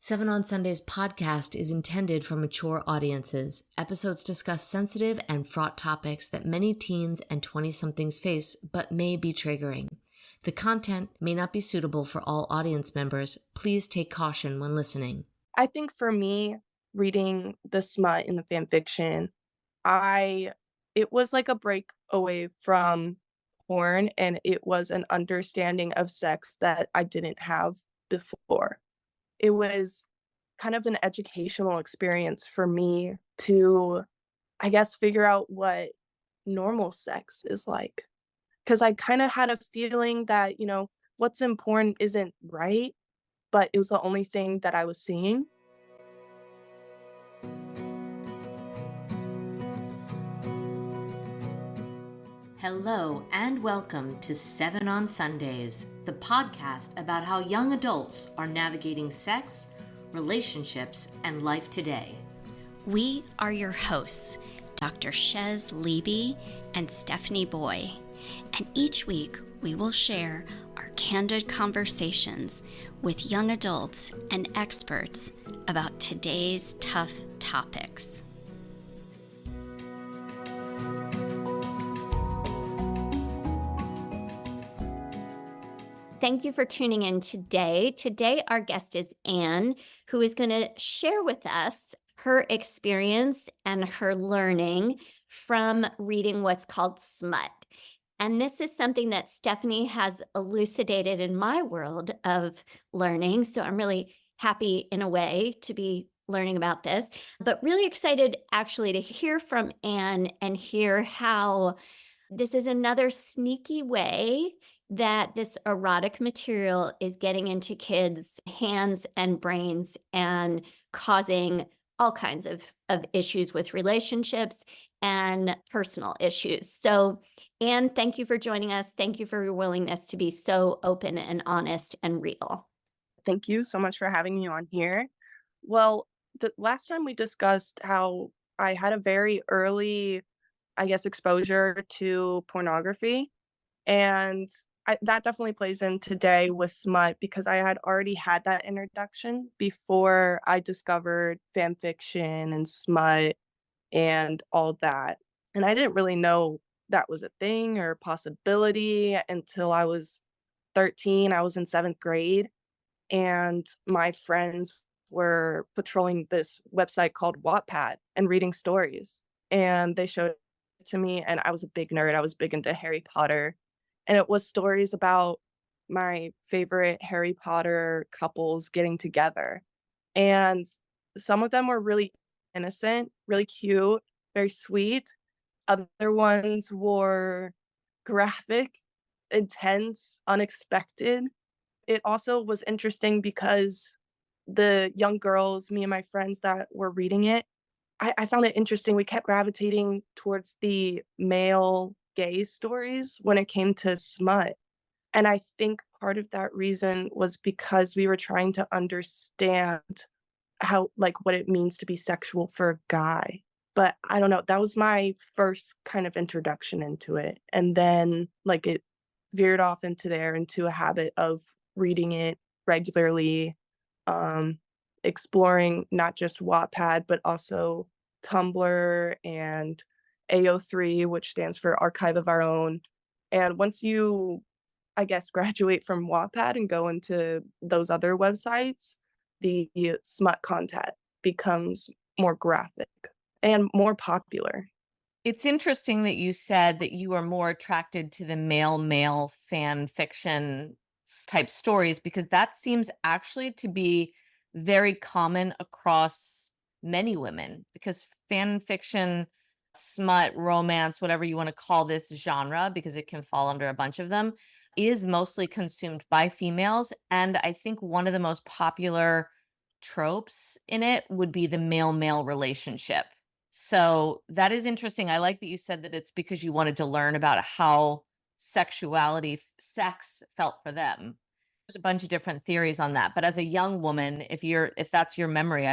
Seven on Sundays podcast is intended for mature audiences. Episodes discuss sensitive and fraught topics that many teens and 20-somethings face, but may be triggering. The content may not be suitable for all audience members. Please take caution when listening. I think for me, reading the smut in the fanfiction, it was like a break away from porn, and it was an understanding of sex that I didn't have before. It was kind of an educational experience for me to, I guess, figure out what normal sex is like. Because I kind of had a feeling that, what's in porn isn't right, but it was the only thing that I was seeing. Hello and welcome to Seven on Sundays, the podcast about how young adults are navigating sex, relationships, and life today. We are your hosts, Dr. Chez, Leeby, and Stephanie Boye, and each week we will share our candid conversations with young adults and experts about today's tough topics. Thank you for tuning in today. Today, our guest is Anne, who is going to share with us her experience and her learning from reading what's called Smut. And this is something that Stephanie has elucidated in my world of learning. So I'm really happy in a way to be learning about this, but really excited actually to hear from Anne and hear how this is another sneaky way that this erotic material is getting into kids' hands and brains and causing all kinds of issues with relationships and personal issues. So, Anne, thank you for joining us. Thank you for your willingness to be so open and honest and real. Thank you so much for having me on here. Well, the last time we discussed how I had a very early, I guess, exposure to pornography. And that definitely plays in today with smut because I had already had that introduction before I discovered fan fiction and smut and all that. And I didn't really know that was a thing or a possibility until I was 13. I was in seventh grade, and my friends were patrolling this website called Wattpad and reading stories. And they showed it to me, and I was a big nerd. I was big into Harry Potter. And it was stories about my favorite Harry Potter couples getting together. And some of them were really innocent, really cute, very sweet. Other ones were graphic, intense, unexpected. It also was interesting because the young girls, me and my friends that were reading it, I found it interesting. We kept gravitating towards the male gay stories when it came to smut. And I think part of that reason was because we were trying to understand how, like, what it means to be sexual for a guy. But I don't know, that was my first kind of introduction into it. And then, like, it veered off into a habit of reading it regularly, um, exploring not just Wattpad, but also Tumblr and AO3, which stands for Archive of Our Own. And once you, I guess, graduate from Wattpad and go into those other websites, the smut content becomes more graphic and more popular. It's interesting that you said that you are more attracted to the male fan fiction type stories because that seems actually to be very common across many women because fan fiction, smut, romance, whatever you want to call this genre, because it can fall under a bunch of them, is mostly consumed by females. And I think one of the most popular tropes in it would be the male relationship. So that is interesting. I like that you said that it's because you wanted to learn about how sexuality, sex felt for them. There's a bunch of different theories on that. But as a young woman, if that's your memory,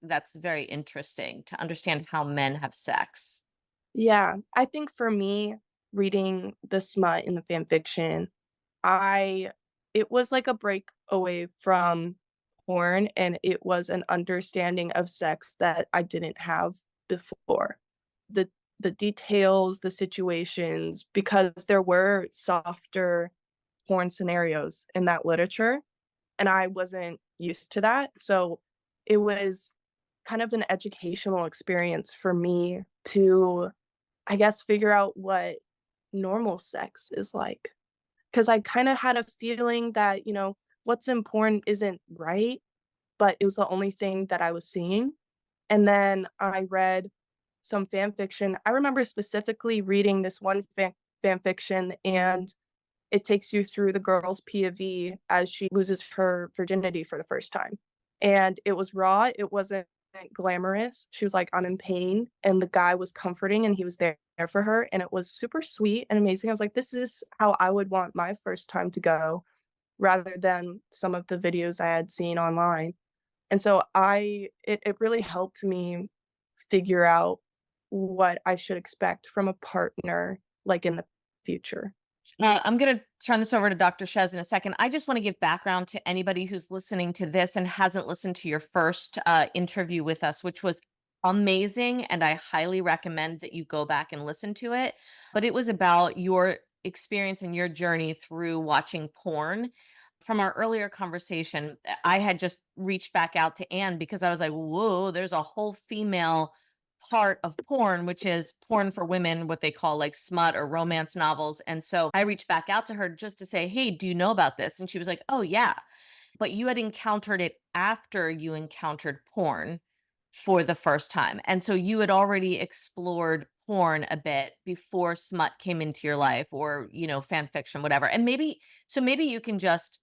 that's very interesting to understand how men have sex. Yeah, I think for me, reading the smut in the fan fiction, I it was like a break away from porn, and it was an understanding of sex that I didn't have before. The the details, the situations, because there were softer porn scenarios in that literature, and I wasn't used to that. So it was kind of an educational experience for me to, I guess, figure out what normal sex is like. Because I kind of had a feeling that, what's important isn't right, but it was the only thing that I was seeing. And then I read some fan fiction. I remember specifically reading this one fan fiction, and it takes you through the girl's POV as she loses her virginity for the first time. And it was raw, it wasn't glamorous. She was, like, in pain, and the guy was comforting, and he was there for her, and it was super sweet and amazing. I was like, "This is how I would want my first time to go," rather than some of the videos I had seen online. And so it really helped me figure out what I should expect from a partner, like, in the future. I'm going to turn this over to Dr. Chez in a second. I just want to give background to anybody who's listening to this and hasn't listened to your first interview with us, which was amazing. And I highly recommend that you go back and listen to it. But it was about your experience and your journey through watching porn. From our earlier conversation, I had just reached back out to Anne because I was like, whoa, there's a whole female part of porn, which is porn for women, what they call like smut or romance novels. And so I reached back out to her just to say, hey, do you know about this? And she was like, oh, yeah. But you had encountered it after you encountered porn for the first time. And so you had already explored porn a bit before smut came into your life or, fan fiction, whatever. And maybe you can just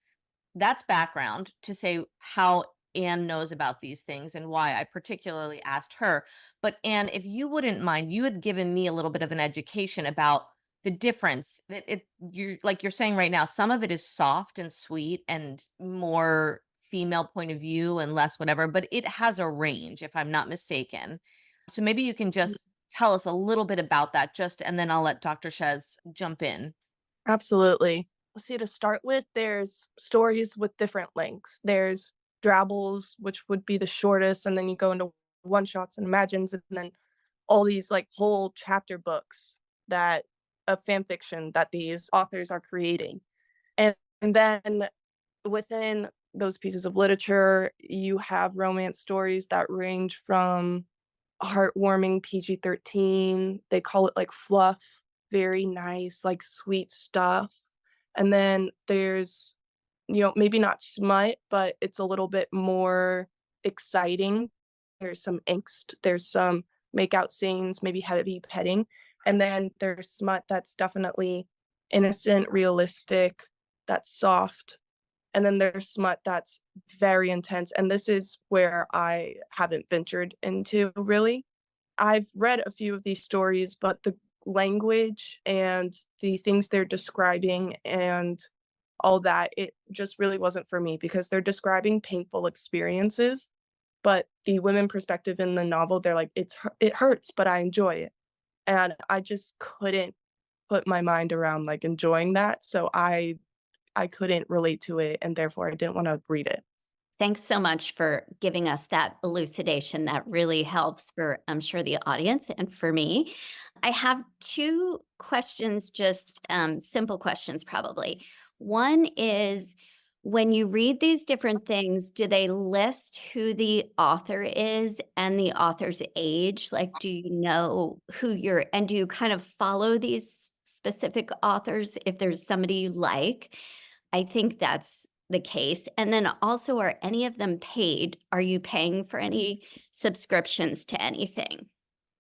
that's background to say how Anne knows about these things and why I particularly asked her. But Anne, if you wouldn't mind, you had given me a little bit of an education about the difference that you're like you're saying right now, some of it is soft and sweet and more female point of view and less whatever, but it has a range, if I'm not mistaken. So maybe you can just tell us a little bit about that, just and then I'll let Dr. Shez jump in. Absolutely. See, to start with, there's stories with different lengths. There's drabbles, which would be the shortest, and then you go into one shots and imagines, and then all these like whole chapter books that of fan fiction that these authors are creating. And then within those pieces of literature, you have romance stories that range from heartwarming PG-13. They call it like fluff, very nice, like sweet stuff. And then there's, maybe not smut, but it's a little bit more exciting. There's some angst, there's some makeout scenes, maybe heavy petting. And then there's smut that's definitely innocent, realistic, that's soft. And then there's smut that's very intense. And this is where I haven't ventured into really. I've read a few of these stories, but the language and the things they're describing and all that, it just really wasn't for me because they're describing painful experiences. But the women perspective in the novel, they're like, it hurts, but I enjoy it. And I just couldn't put my mind around like enjoying that. So I couldn't relate to it, and therefore I didn't wanna read it. Thanks so much for giving us that elucidation. That really helps for, I'm sure, the audience and for me. I have two questions, just simple questions, probably. One is when you read these different things, do they list who the author is and the author's age? Like, do you know who you're, and do you kind of follow these specific authors if there's somebody you like? I think that's the case. And then also, are any of them paid? Are you paying for any subscriptions to anything?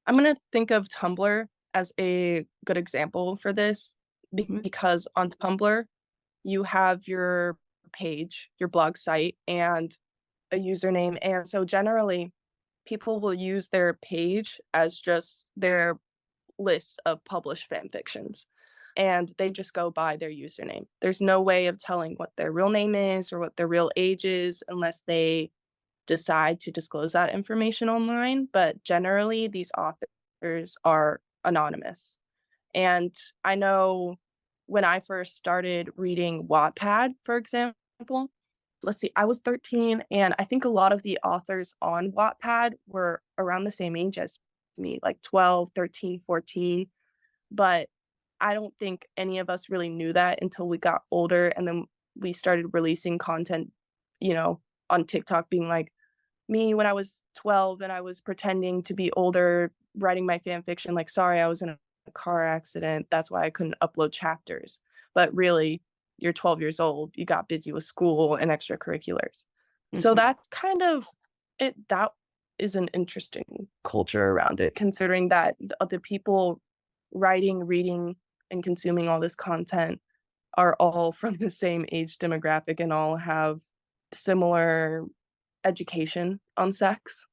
I'm gonna think of Tumblr as a good example for this Mhm. because on Tumblr, you have your page, your blog site, and a username, and so generally, people will use their page as just their list of published fan fictions, and they just go by their username. There's no way of telling what their real name is or what their real age is unless they decide to disclose that information online, but generally, these authors are anonymous. And I know when I first started reading Wattpad, for example, let's see, I was 13, and I think a lot of the authors on Wattpad were around the same age as me, like 12, 13, 14. But I don't think any of us really knew that until we got older, and then we started releasing content, you know, on TikTok being like, "Me when I was 12 and I was pretending to be older, writing my fan fiction, like, sorry, I was in a car accident, that's why I couldn't upload chapters." But really, you're 12 years old, you got busy with school and extracurriculars. So Mhm. that's kind of that is an interesting culture around it, considering that the people writing, reading, and consuming all this content are all from the same age demographic and all have similar education on sex.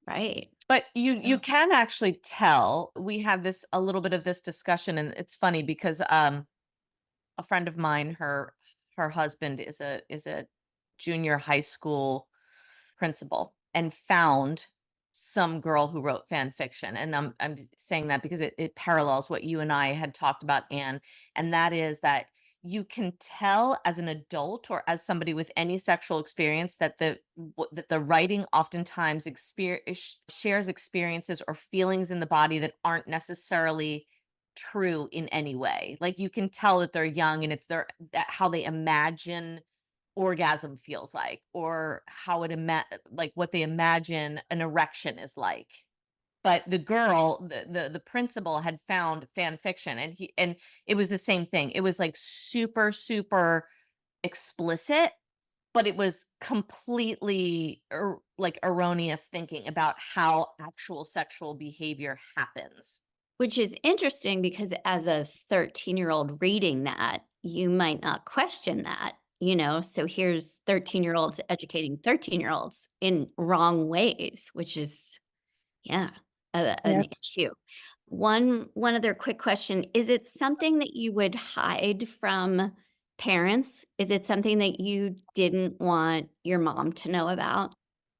Right. But you Yeah. can actually tell. We had this a little bit of this discussion, and it's funny because a friend of mine, her husband is a junior high school principal and found some girl who wrote fan fiction. And I'm saying that because it parallels what you and I had talked about, Anne, and that is that you can tell as an adult or as somebody with any sexual experience that that the writing oftentimes shares experiences or feelings in the body that aren't necessarily true in any way. Like you can tell that they're young and it's how they imagine orgasm feels like, or how like what they imagine an erection is like. But the girl, the principal had found fan fiction, and it was the same thing. It was like super, super explicit, but it was completely like erroneous thinking about how actual sexual behavior happens. Which is interesting because as a 13-year-old reading that, you might not question that, you know? So here's 13-year-olds educating 13-year-olds in wrong ways, which is, yeah, Yeah. an issue. One other quick question, is it something that you would hide from parents? Is it something that you didn't want your mom to know about?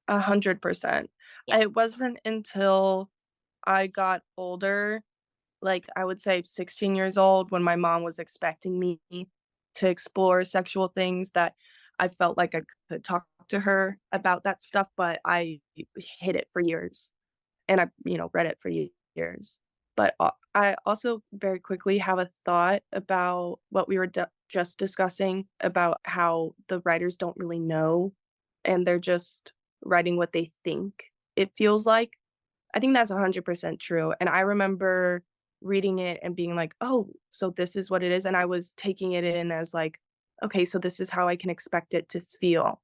100%. Yeah. It wasn't until I got older, like, I would say 16 years old, when my mom was expecting me to explore sexual things, that I felt like I could talk to her about that stuff, but I hid it for years, and I, read it for years. But, I also very quickly have a thought about what we were just discussing about how the writers don't really know, and they're just writing what they think it feels like. I think that's 100% true, and I remember reading it and being like, "Oh, so this is what it is," and I was taking it in as like, "Okay, so this is how I can expect it to feel."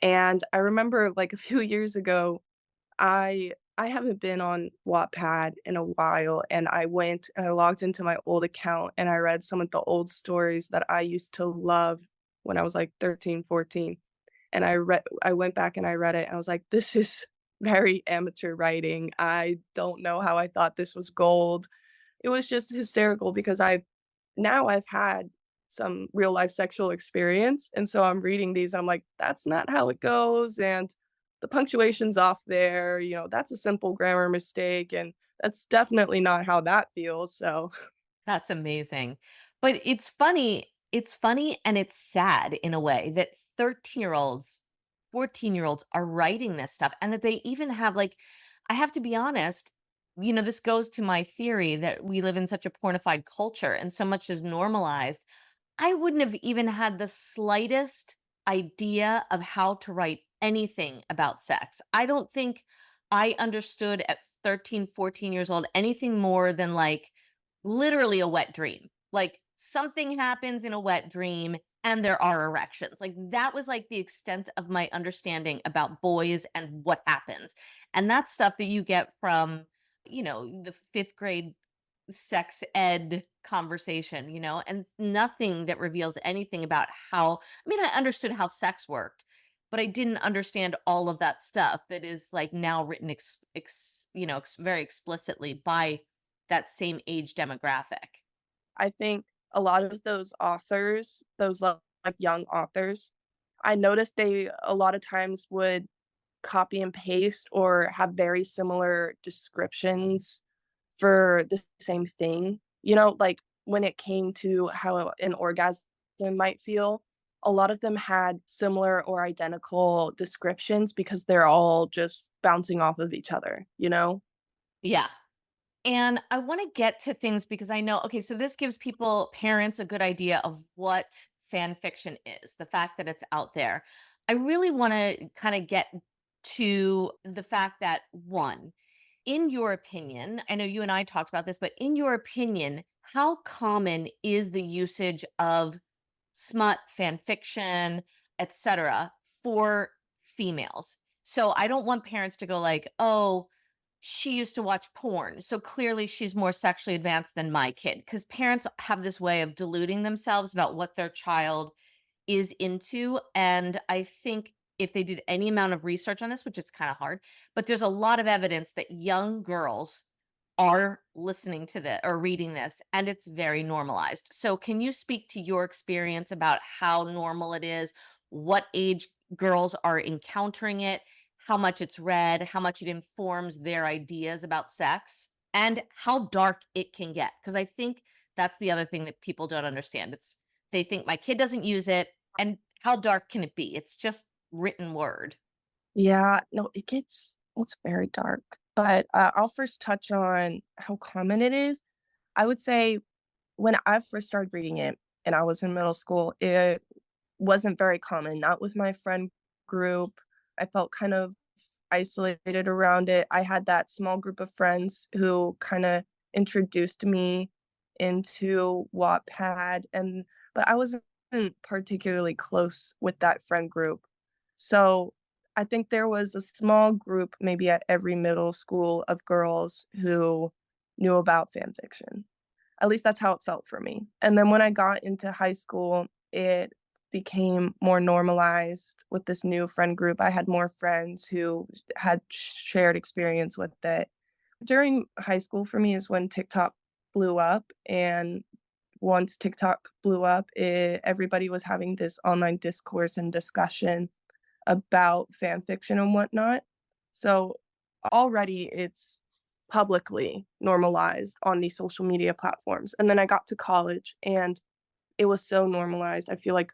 And I remember, like, a few years ago, I haven't been on Wattpad in a while, and I went and I logged into my old account, and I read some of the old stories that I used to love when I was, like, 13, 14. And I went back and I read it, and I was like, "This is very amateur writing. I don't know how I thought this was gold." It was just hysterical because I've had some real life sexual experience, and so I'm reading these, I'm like, "That's not how it goes, and the punctuation's off there, that's a simple grammar mistake, and that's definitely not how that feels." So That's amazing. But it's funny and it's sad in a way that 13-year-olds, 14-year-olds are writing this stuff and that they even have like I have to be honest, this goes to my theory that we live in such a pornified culture and so much is normalized. I wouldn't have even had the slightest idea of how to write anything about sex. I don't think I understood at 13, 14 years old anything more than like literally a wet dream. Like something happens in a wet dream and there are erections. Like that was like the extent of my understanding about boys and what happens. And that's stuff that you get from, the fifth grade sex ed conversation, and nothing that reveals anything about I understood how sex worked, but I didn't understand all of that stuff that is like now written very explicitly by that same age demographic. I think a lot of those authors, those like young authors, I noticed they a lot of times would copy and paste or have very similar descriptions for the same thing. Like when it came to how an orgasm might feel, a lot of them had similar or identical descriptions because they're all just bouncing off of each other, you know? Yeah. And I want to get to things because I know, okay, so this gives parents, a good idea of what fan fiction is, the fact that it's out there. I really want to kind of get to the fact that, one, in your opinion, I know you and I talked about this, but in your opinion, how common is the usage of smut, fan fiction, etc., for females? So I don't want parents to go like, "Oh, she used to watch porn, so clearly she's more sexually advanced than my kid." Because parents have this way of deluding themselves about what their child is into. And I think if they did any amount of research on this, which it's kind of hard, but there's a lot of evidence that young girls are listening to this or reading this, and it's very normalized. So can you speak to your experience about how normal it is, what age girls are encountering it, how much it's read, how much it informs their ideas about sex, and how dark it can get? Because I think that's the other thing that people don't understand. It's they think my kid doesn't use it, and how dark can it be? It's just written word. Yeah, no, it's very dark. But I'll first touch on how common it is. I would say when I first started reading it and I was in middle school, it wasn't very common, not with my friend group. I felt kind of isolated around it. I had that small group of friends who kinda introduced me into Wattpad, but I wasn't particularly close with that friend group. So, I think there was a small group maybe at every middle school of girls who knew about fan fiction. At least that's how it felt for me. And then when I got into high school, it became more normalized with this new friend group. I had more friends who had shared experience with it. During high school for me is when TikTok blew up, and once TikTok blew up, everybody was having this online discourse and discussion about fan fiction and whatnot. So already it's publicly normalized on these social media platforms. And then I got to college and it was so normalized. I feel like,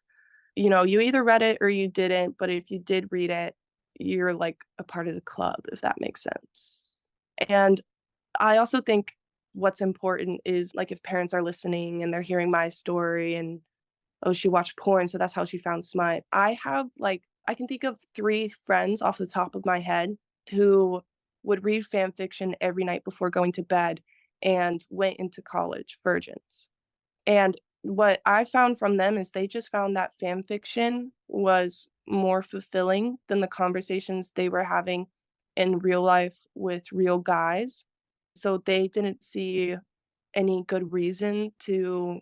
you either read it or you didn't, but if you did read it, you're like a part of the club, if that makes sense. And I also think what's important is like if parents are listening and they're hearing my story and oh, she watched porn, so that's how she found Smut. I can think of 3 friends off the top of my head who would read fan fiction every night before going to bed and went into college virgins. And what I found from them is they just found that fan fiction was more fulfilling than the conversations they were having in real life with real guys. So they didn't see any good reason to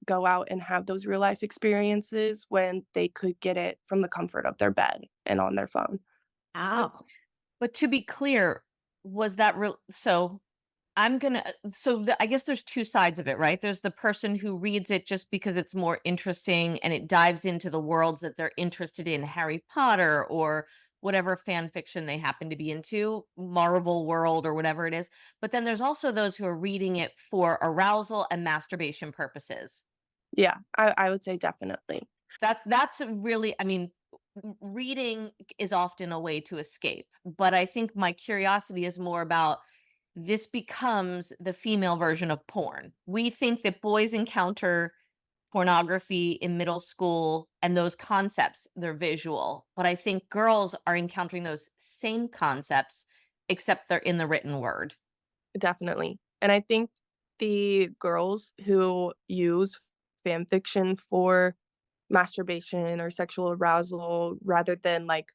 go out and have those real life experiences when they could get it from the comfort of their bed and on their phone. But Oh, but to be clear, was that real? So I guess there's two sides of it, right? There's the person who reads it just because it's more interesting and it dives into the worlds that they're interested in, Harry Potter or whatever fan fiction they happen to be into, Marvel World or whatever it is. But then there's also those who are reading it for arousal and masturbation purposes. Yeah, I would say definitely. That's really, I mean, reading is often a way to escape, but I think my curiosity is more about this becomes the female version of porn. We think that boys encounter pornography in middle school and those concepts, they're visual, but I think girls are encountering those same concepts, except they're in the written word. Definitely. And I think the girls who use fan fiction for masturbation or sexual arousal rather than like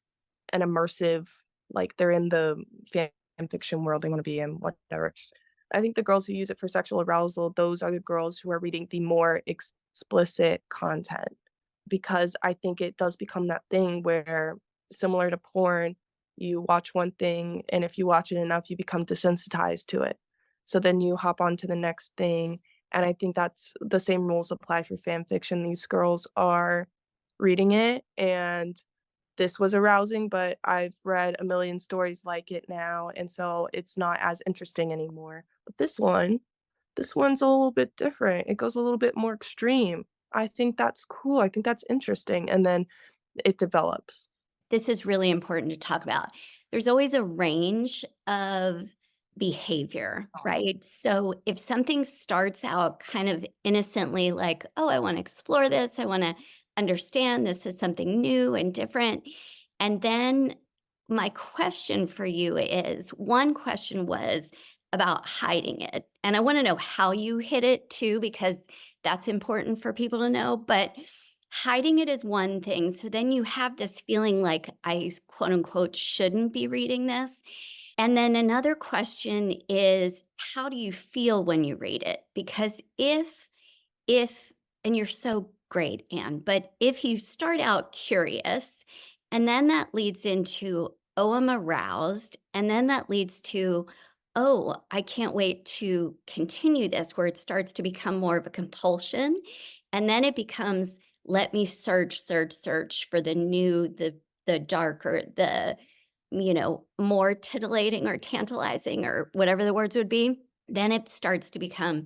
an immersive, like they're in the fan fiction world they want to be in, whatever. I think the girls who use it for sexual arousal, those are the girls who are reading the more explicit content because I think it does become that thing where similar to porn, you watch one thing and if you watch it enough, you become desensitized to it. So then you hop on to the next thing. And I think that's the same rules apply for fan fiction. These girls are reading it and this was arousing, but I've read a million stories like it now, and so it's not as interesting anymore. But this one's a little bit different. It goes a little bit more extreme. I think that's cool. I think that's interesting. And then it develops. This is really important to talk about. There's always a range of behavior, right? So if something starts out kind of innocently, like, oh, I want to explore this, I want to understand this is something new and different. And then my question for you is one question was about hiding it. And I want to know how you hid it too, because that's important for people to know. But hiding it is one thing. So then you have this feeling like quote unquote shouldn't be reading this. And then another question is how do you feel when you read it? Because if and you're so great, Anne, but if you start out curious and then that leads into, oh, I'm aroused, and then that leads to, oh, I can't wait to continue this, where it starts to become more of a compulsion. And then it becomes, let me search for the new, the darker, the, more titillating or tantalizing or whatever the words would be. Then it starts to become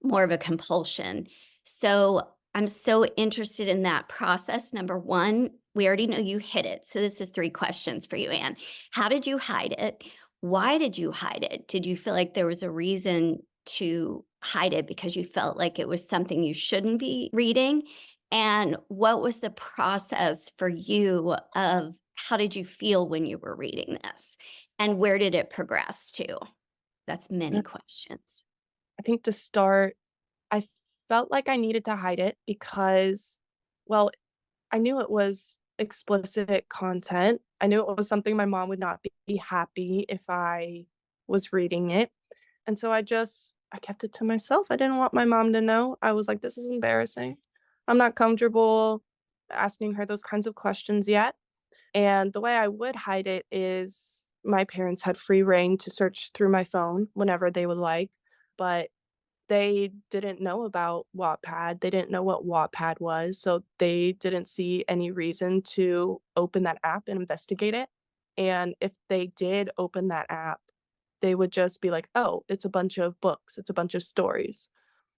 more of a compulsion. So I'm so interested in that process. Number one, we already know you hid it. So this is three questions for you, Anne. How did you hide it? Why did you hide it? Did you feel like there was a reason to hide it because you felt like it was something you shouldn't be reading? And what was the process for you of how did you feel when you were reading this? And where did it progress to? That's many questions. I think to start, I felt like I needed to hide it because, well, I knew it was explicit content. I knew it was something my mom would not be happy if I was reading it. And so I kept it to myself. I didn't want my mom to know. I was like, this is embarrassing. I'm not comfortable asking her those kinds of questions yet. And the way I would hide it is my parents had free reign to search through my phone whenever they would like, but they didn't know about Wattpad. They didn't know what Wattpad was, so they didn't see any reason to open that app and investigate it. And if they did open that app, they would just be like, "Oh, it's a bunch of books, it's a bunch of stories."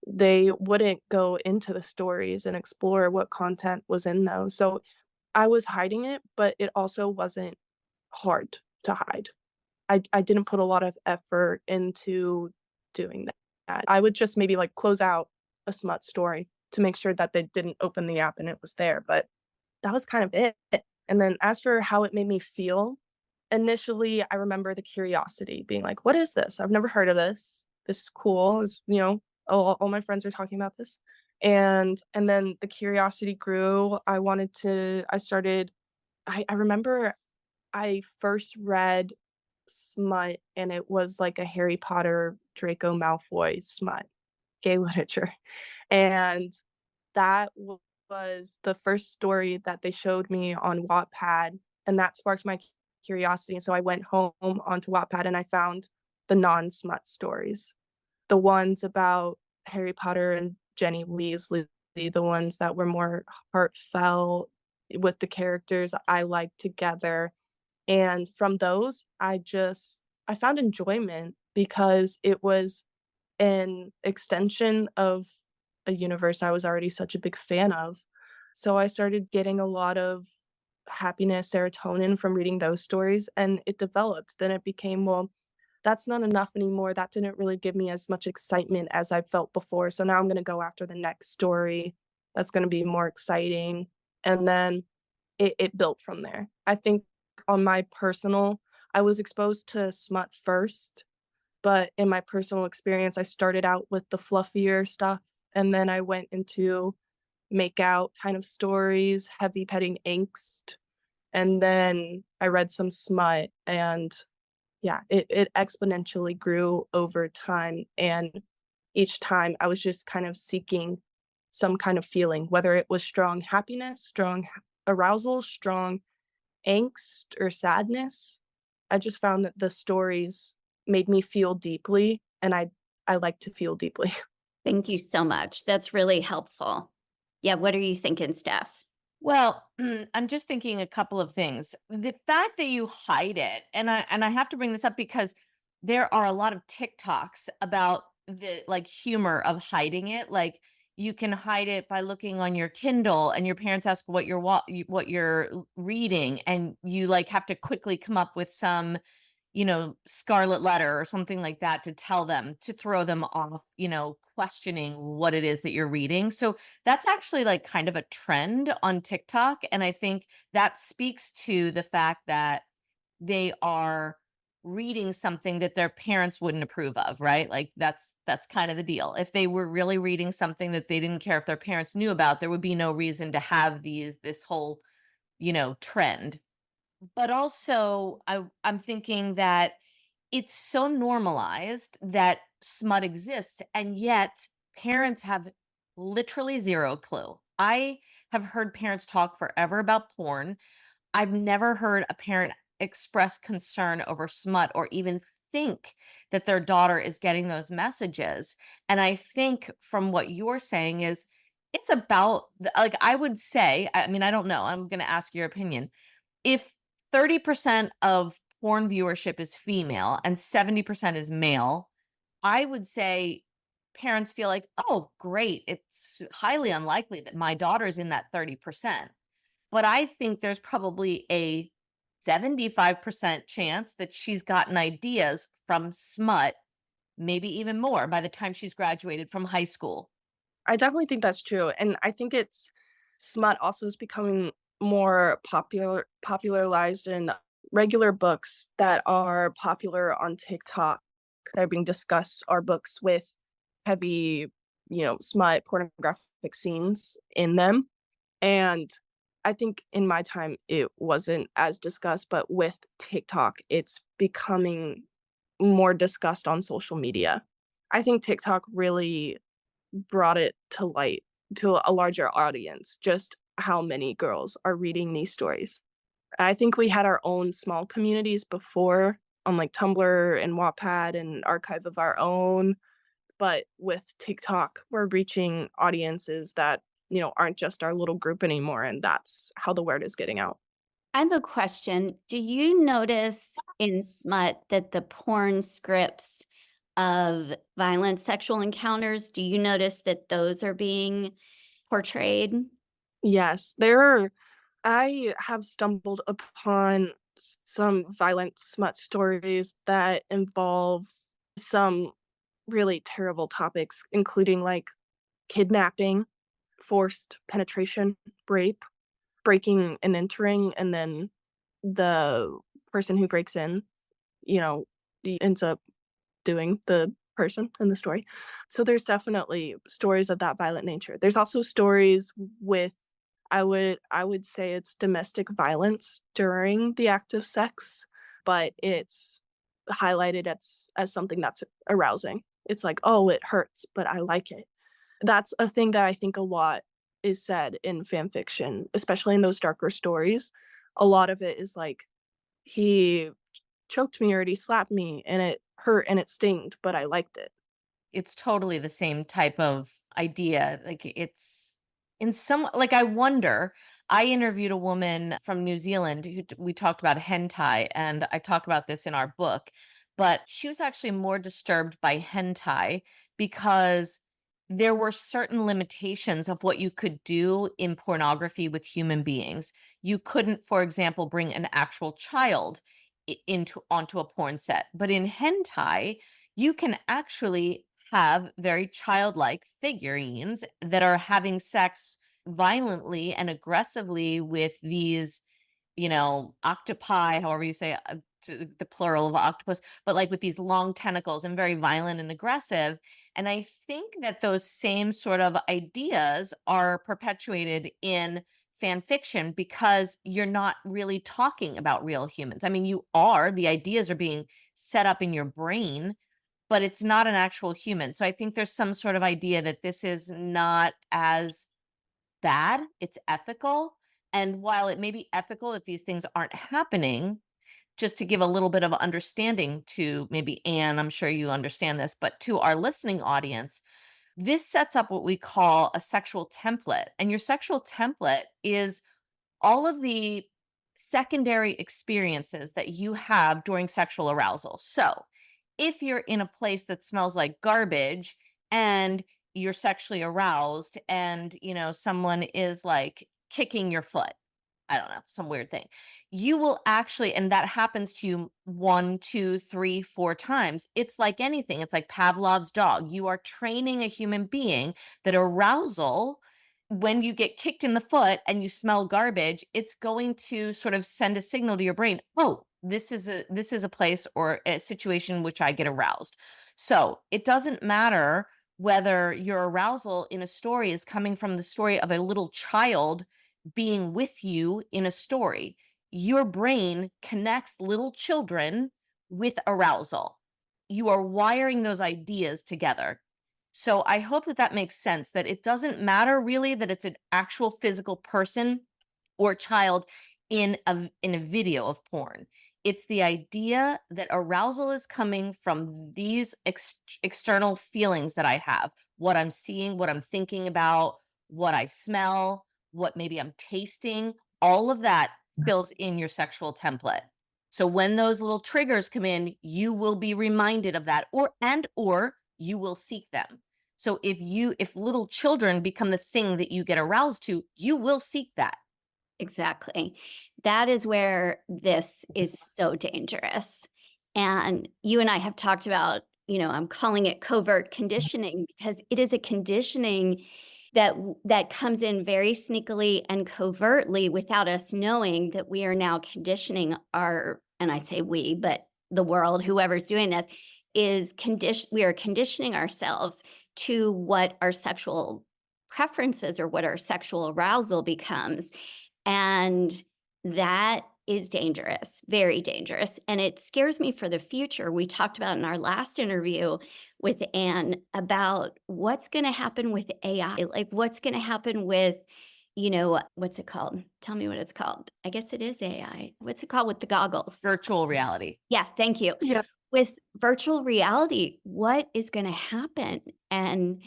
They wouldn't go into the stories and explore what content was in those. So I was hiding it, but it also wasn't hard to hide. I didn't put a lot of effort into doing that. I would just maybe, like, close out a smut story to make sure that they didn't open the app and it was there, but that was kind of it. And then as for how it made me feel, initially, I remember the curiosity being like, "What is this? I've never heard of this. This is cool. It's, all my friends are talking about this." And then the curiosity grew. I started I remember I first read smut, and it was like a Harry Potter, Draco Malfoy smut, gay literature, and that was the first story that they showed me on Wattpad, and that sparked my curiosity, and so I went home onto Wattpad and I found the non-smut stories, the ones about Harry Potter and Jenny Weasley, the ones that were more heartfelt with the characters I liked together, and from those, I found enjoyment because it was an extension of a universe I was already such a big fan of. So I started getting a lot of happiness, serotonin from reading those stories, and it developed. Then it became, well, that's not enough anymore. That didn't really give me as much excitement as I felt before. So now I'm going to go after the next story that's going to be more exciting. And then it built from there. I think on my personal I was exposed to smut first, but in my personal experience, I started out with the fluffier stuff, and then I went into make out kind of stories, heavy petting angst, and then I read some smut, and yeah, it exponentially grew over time, and each time I was just kind of seeking some kind of feeling, whether it was strong happiness, strong arousal, strong angst or sadness. I just found that the stories made me feel deeply, and I like to feel deeply. Thank you so much. That's really helpful. Yeah, what are you thinking, Steph? Well, I'm just thinking a couple of things. The fact that you hide it, and I have to bring this up because there are a lot of TikToks about the like humor of hiding it. Like you can hide it by looking on your Kindle and your parents ask what you're reading, and you like have to quickly come up with some, scarlet letter or something like that to tell them, to throw them off, questioning what it is that you're reading. So that's actually like kind of a trend on TikTok. And I think that speaks to the fact that they are reading something that their parents wouldn't approve of, right? Like that's kind of the deal. If they were really reading something that they didn't care if their parents knew about, there would be no reason to have this whole, trend. But also I'm thinking that it's so normalized that smut exists, and yet parents have literally zero clue. I have heard parents talk forever about porn. I've never heard a parent express concern over smut or even think that their daughter is getting those messages. And I think from what you're saying is it's about like I would say, I mean, I don't know. I'm going to ask your opinion. If 30% of porn viewership is female and 70% is male, I would say parents feel like, "Oh, great. It's highly unlikely that my daughter's in that 30%." But I think there's probably a 75% chance that she's gotten ideas from smut, maybe even more by the time she's graduated from high school. I definitely think that's true, and I think it's smut also is becoming more popularized in regular books that are popular on TikTok that are being discussed are books with heavy, smut pornographic scenes in them, and I think in my time it wasn't as discussed, but with TikTok, it's becoming more discussed on social media. I think TikTok really brought it to light to a larger audience, just how many girls are reading these stories. I think we had our own small communities before on like Tumblr and Wattpad and Archive of Our Own, but with TikTok, we're reaching audiences that, aren't just our little group anymore, and that's how the word is getting out. I have a question. Do you notice in smut that the porn scripts of violent sexual encounters, do you notice that those are being portrayed? Yes, there are I have stumbled upon some violent smut stories that involve some really terrible topics, including like kidnapping, forced penetration, rape, breaking and entering, and then the person who breaks in, ends up doing the person in the story. So there's definitely stories of that violent nature. There's also stories with I would say it's domestic violence during the act of sex, but it's highlighted as something that's arousing. It's like, "Oh, it hurts, but I like it." That's a thing that I think a lot is said in fan fiction, especially in those darker stories. A lot of it is like, "He choked me or he slapped me and it hurt and it stinged, but I liked it." It's totally the same type of idea. Like it's in some like I wonder, I interviewed a woman from New Zealand who we talked about hentai, and I talk about this in our book, but she was actually more disturbed by hentai because there were certain limitations of what you could do in pornography with human beings. You couldn't, for example, bring an actual child into onto a porn set, but in hentai you can actually have very childlike figurines that are having sex violently and aggressively with these, octopi, however you say the plural of octopus, but like with these long tentacles and very violent and aggressive. And I think that those same sort of ideas are perpetuated in fan fiction because you're not really talking about real humans. I mean, the ideas are being set up in your brain, but it's not an actual human. So I think there's some sort of idea that this is not as bad, it's ethical. And while it may be ethical that these things aren't happening, just to give a little bit of understanding to maybe Anne, I'm sure you understand this, but to our listening audience, this sets up what we call a sexual template. And your sexual template is all of the secondary experiences that you have during sexual arousal. So, if you're in a place that smells like garbage and you're sexually aroused and, someone is like kicking your foot. I don't know, some weird thing. You will actually, and that happens to you one, two, three, four times. It's like anything. It's like Pavlov's dog. You are training a human being that arousal, when you get kicked in the foot and you smell garbage, it's going to sort of send a signal to your brain. Oh, this is a place or a situation in which I get aroused. So it doesn't matter whether your arousal in a story is coming from the story of a little child being with you in a story. Your brain connects little children with arousal. You are wiring those ideas together. So I hope that that makes sense, that it doesn't matter really that it's an actual physical person or child in a video of porn. It's the idea that arousal is coming from these external feelings that I have, what I'm seeing, what I'm thinking about, what I smell, what maybe I'm tasting, all of that fills in your sexual template. So when those little triggers come in, you will be reminded of that, or you will seek them. So if little children become the thing that you get aroused to, you will seek that. Exactly. That is where this is so dangerous. And you and I have talked about, I'm calling it covert conditioning because it is a conditioning that comes in very sneakily and covertly without us knowing that we are now conditioning our, and I say we, but the world, whoever's doing this, we are conditioning ourselves to what our sexual preferences or what our sexual arousal becomes. And that is dangerous, very dangerous. And it scares me for the future. We talked about in our last interview with Anne about what's going to happen with AI, like what's going to happen with, what's it called? Tell me what it's called. I guess it is AI. What's it called with the goggles? Virtual reality. Yeah, thank you. Yeah. With virtual reality, what is going to happen? And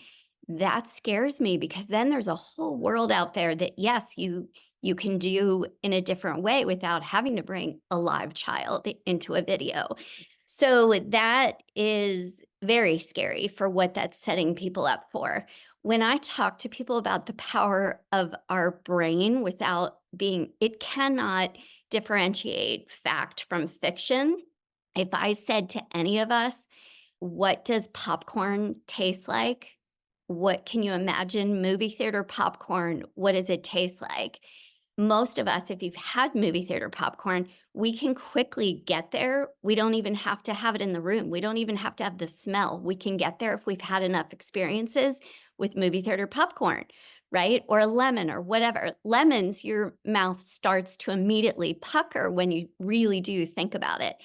that scares me because then there's a whole world out there that yes, you can do in a different way without having to bring a live child into a video. So that is very scary for what that's setting people up for. When I talk to people about the power of our brain it cannot differentiate fact from fiction. If I said to any of us, what does popcorn taste like? What can you imagine? Movie theater popcorn, what does it taste like? Most of us, if you've had movie theater popcorn, we can quickly get there. We don't even have to have it in the room. We don't even have to have the smell. We can get there if we've had enough experiences with movie theater popcorn, right? Or a lemon or whatever. Lemons, your mouth starts to immediately pucker when you really do think about it.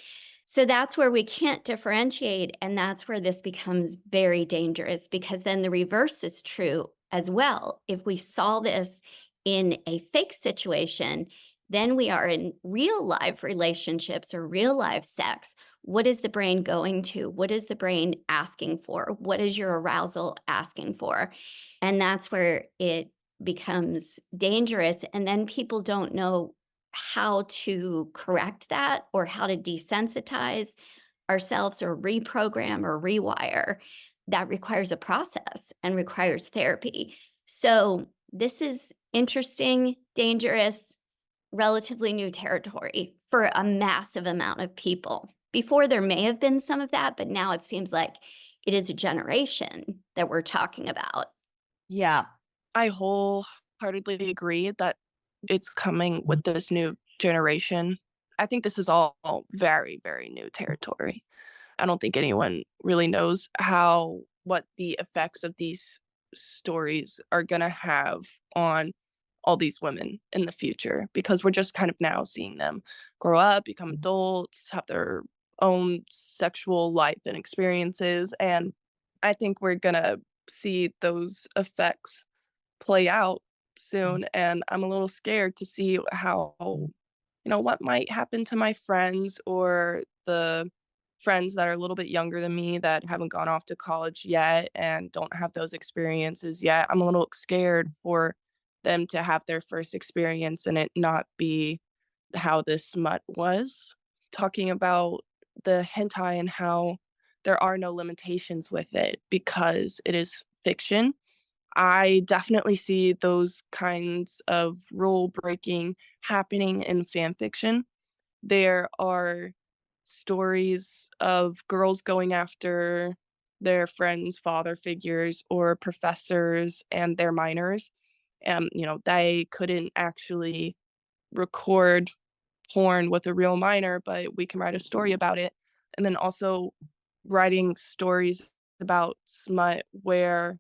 So that's where we can't differentiate. And that's where this becomes very dangerous because then the reverse is true as well. If we saw this in a fake situation, then we are in real life relationships or real life sex. What is the brain going to? What is the brain asking for? What is your arousal asking for? And that's where it becomes dangerous. And then people don't know how to correct that or how to desensitize ourselves or reprogram or rewire. That requires a process and requires therapy. So this is interesting, dangerous, relatively new territory for a massive amount of people. Before there may have been some of that, but now it seems like it is a generation that we're talking about. Yeah. I wholeheartedly agree that it's coming with this new generation. I think this is all very, very new territory. I don't think anyone really knows what the effects of these stories are gonna have on all these women in the future because we're just kind of now seeing them grow up, become adults, have their own sexual life and experiences, and I think we're gonna see those effects play out soon, and I'm a little scared to see what might happen to my friends or the friends that are a little bit younger than me that haven't gone off to college yet and don't have those experiences yet. I'm a little scared for them to have their first experience and it not be how this smut was. Talking about the hentai and how there are no limitations with it because it is fiction. I definitely see those kinds of rule breaking happening in fan fiction. There are stories of girls going after their friends' father figures or professors and their minors. They couldn't actually record porn with a real minor, but we can write a story about it. And then also writing stories about smut where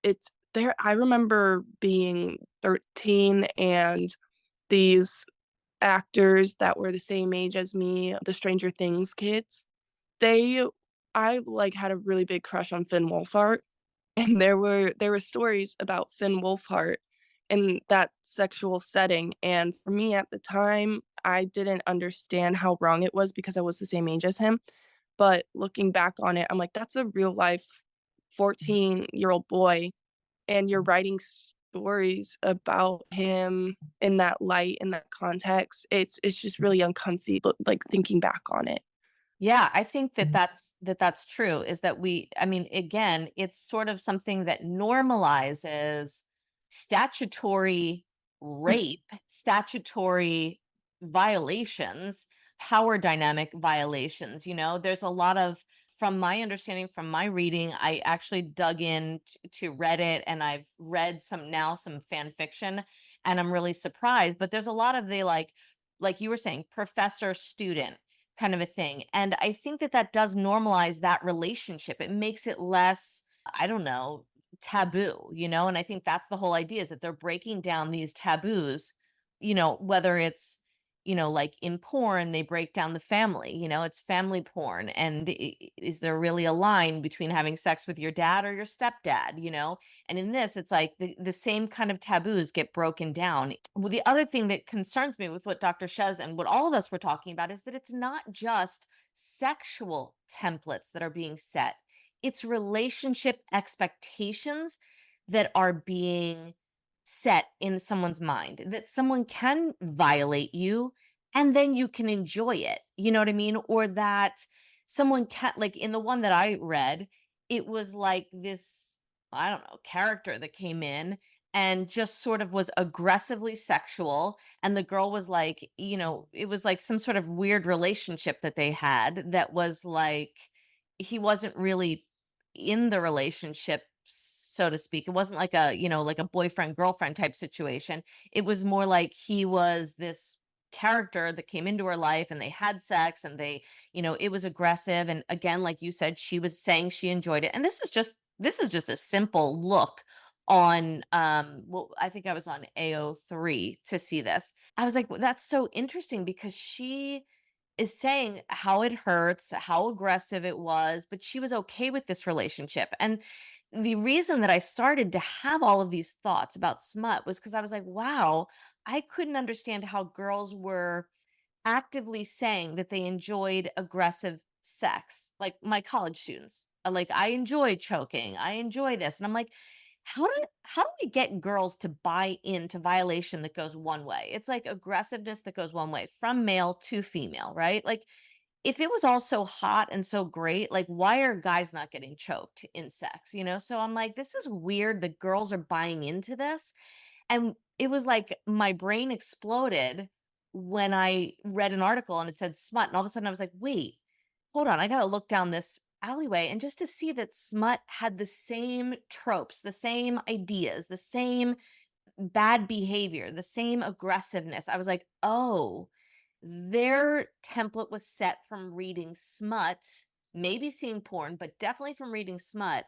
it's there. I remember being 13 and these actors that were the same age as me, the Stranger Things kids, they I, like, had a really big crush on Finn Wolfhard, and there were stories about Finn Wolfhard in that sexual setting, and for me at the time, I didn't understand how wrong it was because I was the same age as him, but looking back on it, I'm like, "That's a real life 14-year-old boy, and you're writing stories about him in that light, in that context." It's just really uncomfy, but, like, thinking back on it. Yeah, I think that that's true, is that I mean, again, it's sort of something that normalizes statutory rape, statutory violations, power dynamic violations, there's a lot of, from my understanding, from my reading, I actually dug in to Reddit, and I've read some fan fiction, and I'm really surprised, but there's a lot of the, like you were saying, professor student kind of a thing. And I think that that does normalize that relationship. It makes it less, I don't know, taboo, And I think that's the whole idea, is that they're breaking down these taboos, whether it's, like in porn, they break down the family, it's family porn. And is there really a line between having sex with your dad or your stepdad, And in this, it's like the same kind of taboos get broken down. Well, the other thing that concerns me with what Dr. Chez and what all of us were talking about is that it's not just sexual templates that are being set, it's relationship expectations that are being set in someone's mind, that someone can violate you and then you can enjoy it. You know what I mean? Or that someone can, like in the one that I read, it was like this, I don't know, character that came in and just sort of was aggressively sexual. And the girl was like, it was like some sort of weird relationship that they had that was like, he wasn't really in the relationship, so to speak. It wasn't like like a boyfriend girlfriend type situation. It was more like he was this character that came into her life and they had sex, and it was aggressive. And again, like you said, she was saying she enjoyed it. And this is just a simple look on, well, I think I was on AO3 to see this. I was like, well, that's so interesting, because she is saying how it hurts, how aggressive it was, but she was okay with this relationship. And the reason that I started to have all of these thoughts about smut was because I was like, wow, I couldn't understand how girls were actively saying that they enjoyed aggressive sex, like my college students. Like, I enjoy choking, I enjoy this. And I'm like, how do we get girls to buy into violation that goes one way? It's like aggressiveness that goes one way, from male to female, right? Like, if it was all so hot and so great, like, why are guys not getting choked in sex? So I'm like, this is weird that girls are buying into this. And it was like my brain exploded when I read an article and it said smut. And all of a sudden I was like, wait, hold on. I got to look down this alleyway. And just to see that smut had the same tropes, the same ideas, the same bad behavior, the same aggressiveness, I was like, oh, their template was set from reading smut, maybe seeing porn, but definitely from reading smut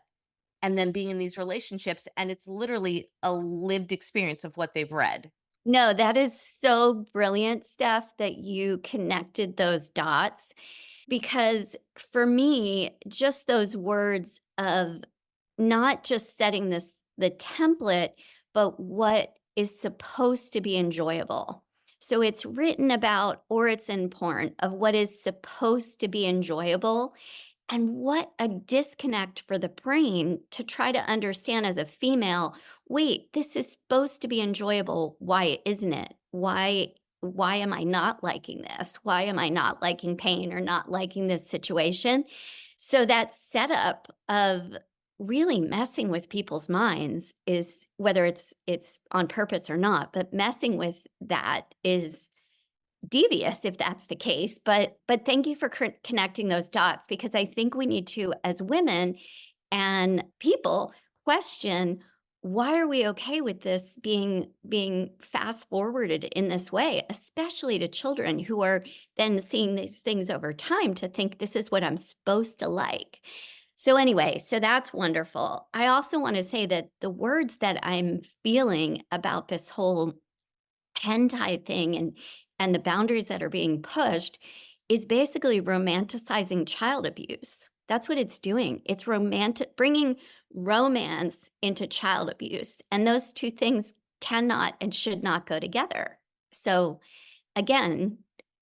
and then being in these relationships. And it's literally a lived experience of what they've read. No, that is so brilliant, Steph, that you connected those dots, because for me, just those words of not just setting the template, but what is supposed to be enjoyable. So it's written about, or it's in porn, of what is supposed to be enjoyable. And what a disconnect for the brain to try to understand as a female, wait, this is supposed to be enjoyable. Why isn't it? Why am I not liking this? Why am I not liking pain or not liking this situation? So that setup of really messing with people's minds is whether it's on purpose or not, but messing with that is devious if that's the case. But thank you for connecting those dots because I think we need to, as women and people, question why are we okay with this being fast forwarded in this way, especially to children who are then seeing these things over time to think this is what I'm supposed to like. So anyway, so that's wonderful. I also want to say that the words that I'm feeling about this whole hentai thing and the boundaries that are being pushed is basically romanticizing child abuse. That's what it's doing. It's bringing romance into child abuse, and those two things cannot and should not go together. So again,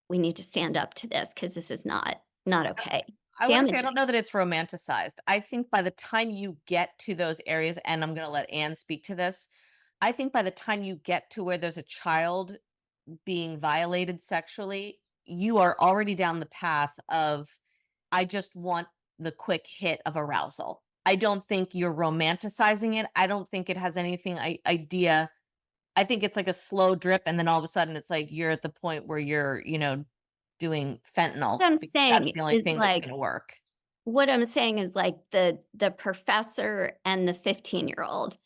we need to stand up to this because this is not okay. I want to say I Damaging. don't know that it's romanticized. I think by the time you get to those areas, and I'm going to let Anne speak to this, I think by the time you get to where there's a child being violated sexually, you are already down the path of, I just want the quick hit of arousal. I don't think you're romanticizing it. I don't think it has anything idea. I think it's like a slow drip, and then all of a sudden it's like you're at the point where you're, doing fentanyl What I'm because that's saying the only is thing that's like going to work. What I'm saying is like the professor and the 15-year-old,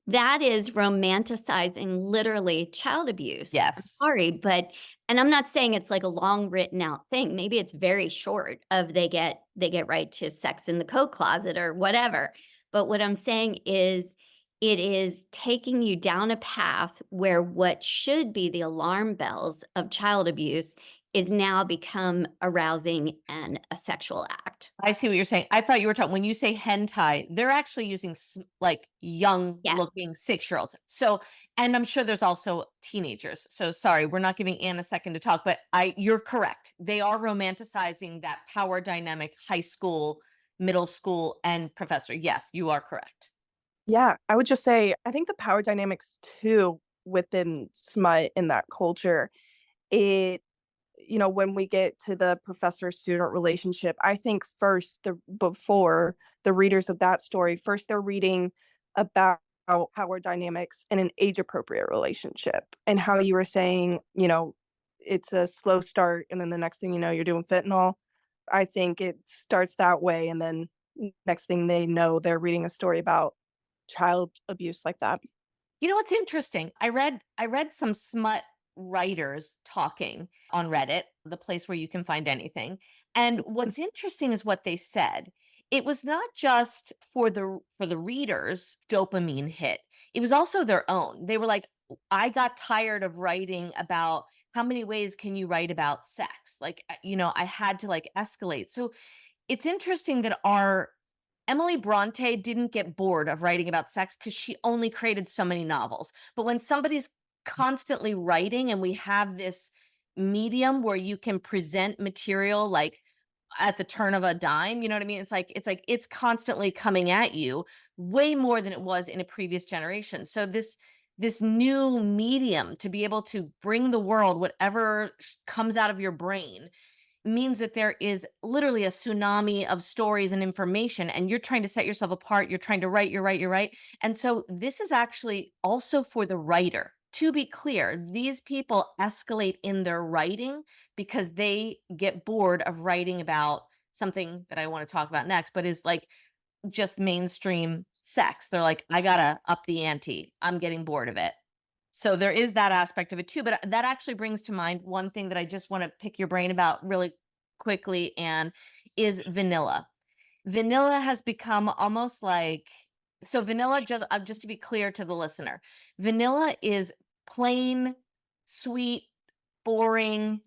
that is romanticizing literally child abuse. I'm Yes. sorry, but and I'm not saying it's like a long written out thing. Maybe it's very short of they get right to sex in the coat closet or whatever. But what I'm saying is it is taking you down a path where what should be the alarm bells of child abuse is now become arousing and a sexual act. I see what you're saying. I thought you were talking when you say hentai, they're actually using like young Yeah. looking 6-year-olds. So, and I'm sure there's also teenagers. So sorry, we're not giving Anne a second to talk, but you're correct. They are romanticizing that power dynamic, high school, middle school, and professor. Yes, you are correct. Yeah, I would just say I think the power dynamics too within smut in that culture, it when we get to the professor-student relationship, I think first before the readers of that story, first they're reading about power dynamics in an age-appropriate relationship and how you were saying, it's a slow start and then the next thing you know, you're doing fentanyl. I think it starts that way and then next thing they know, they're reading a story about child abuse like that. You know what's interesting? I read some smut writers talking on Reddit, the place where you can find anything. And what's interesting is what they said. It was not just for the readers dopamine hit. It was also their own. They were like, I got tired of writing about how many ways can you write about sex? Like, I had to like escalate. So it's interesting that our Emily Bronte didn't get bored of writing about sex because she only created so many novels. But when somebody's constantly writing and we have this medium where you can present material like at the turn of a dime, you know what I mean? It's like it's constantly coming at you way more than it was in a previous generation. So this new medium to be able to bring the world whatever comes out of your brain means that there is literally a tsunami of stories and information, and you're trying to set yourself apart. You're trying to write, you're right. And so this is actually also for the writer. To be clear, these people escalate in their writing because they get bored of writing about something that I want to talk about next, but is like just mainstream sex. They're like, I gotta up the ante. I'm getting bored of it. So there is that aspect of it too, but that actually brings to mind one thing that I just want to pick your brain about really quickly, and is vanilla. Vanilla has become almost like, so vanilla, just to be clear to the listener, vanilla is plain, sweet, boring,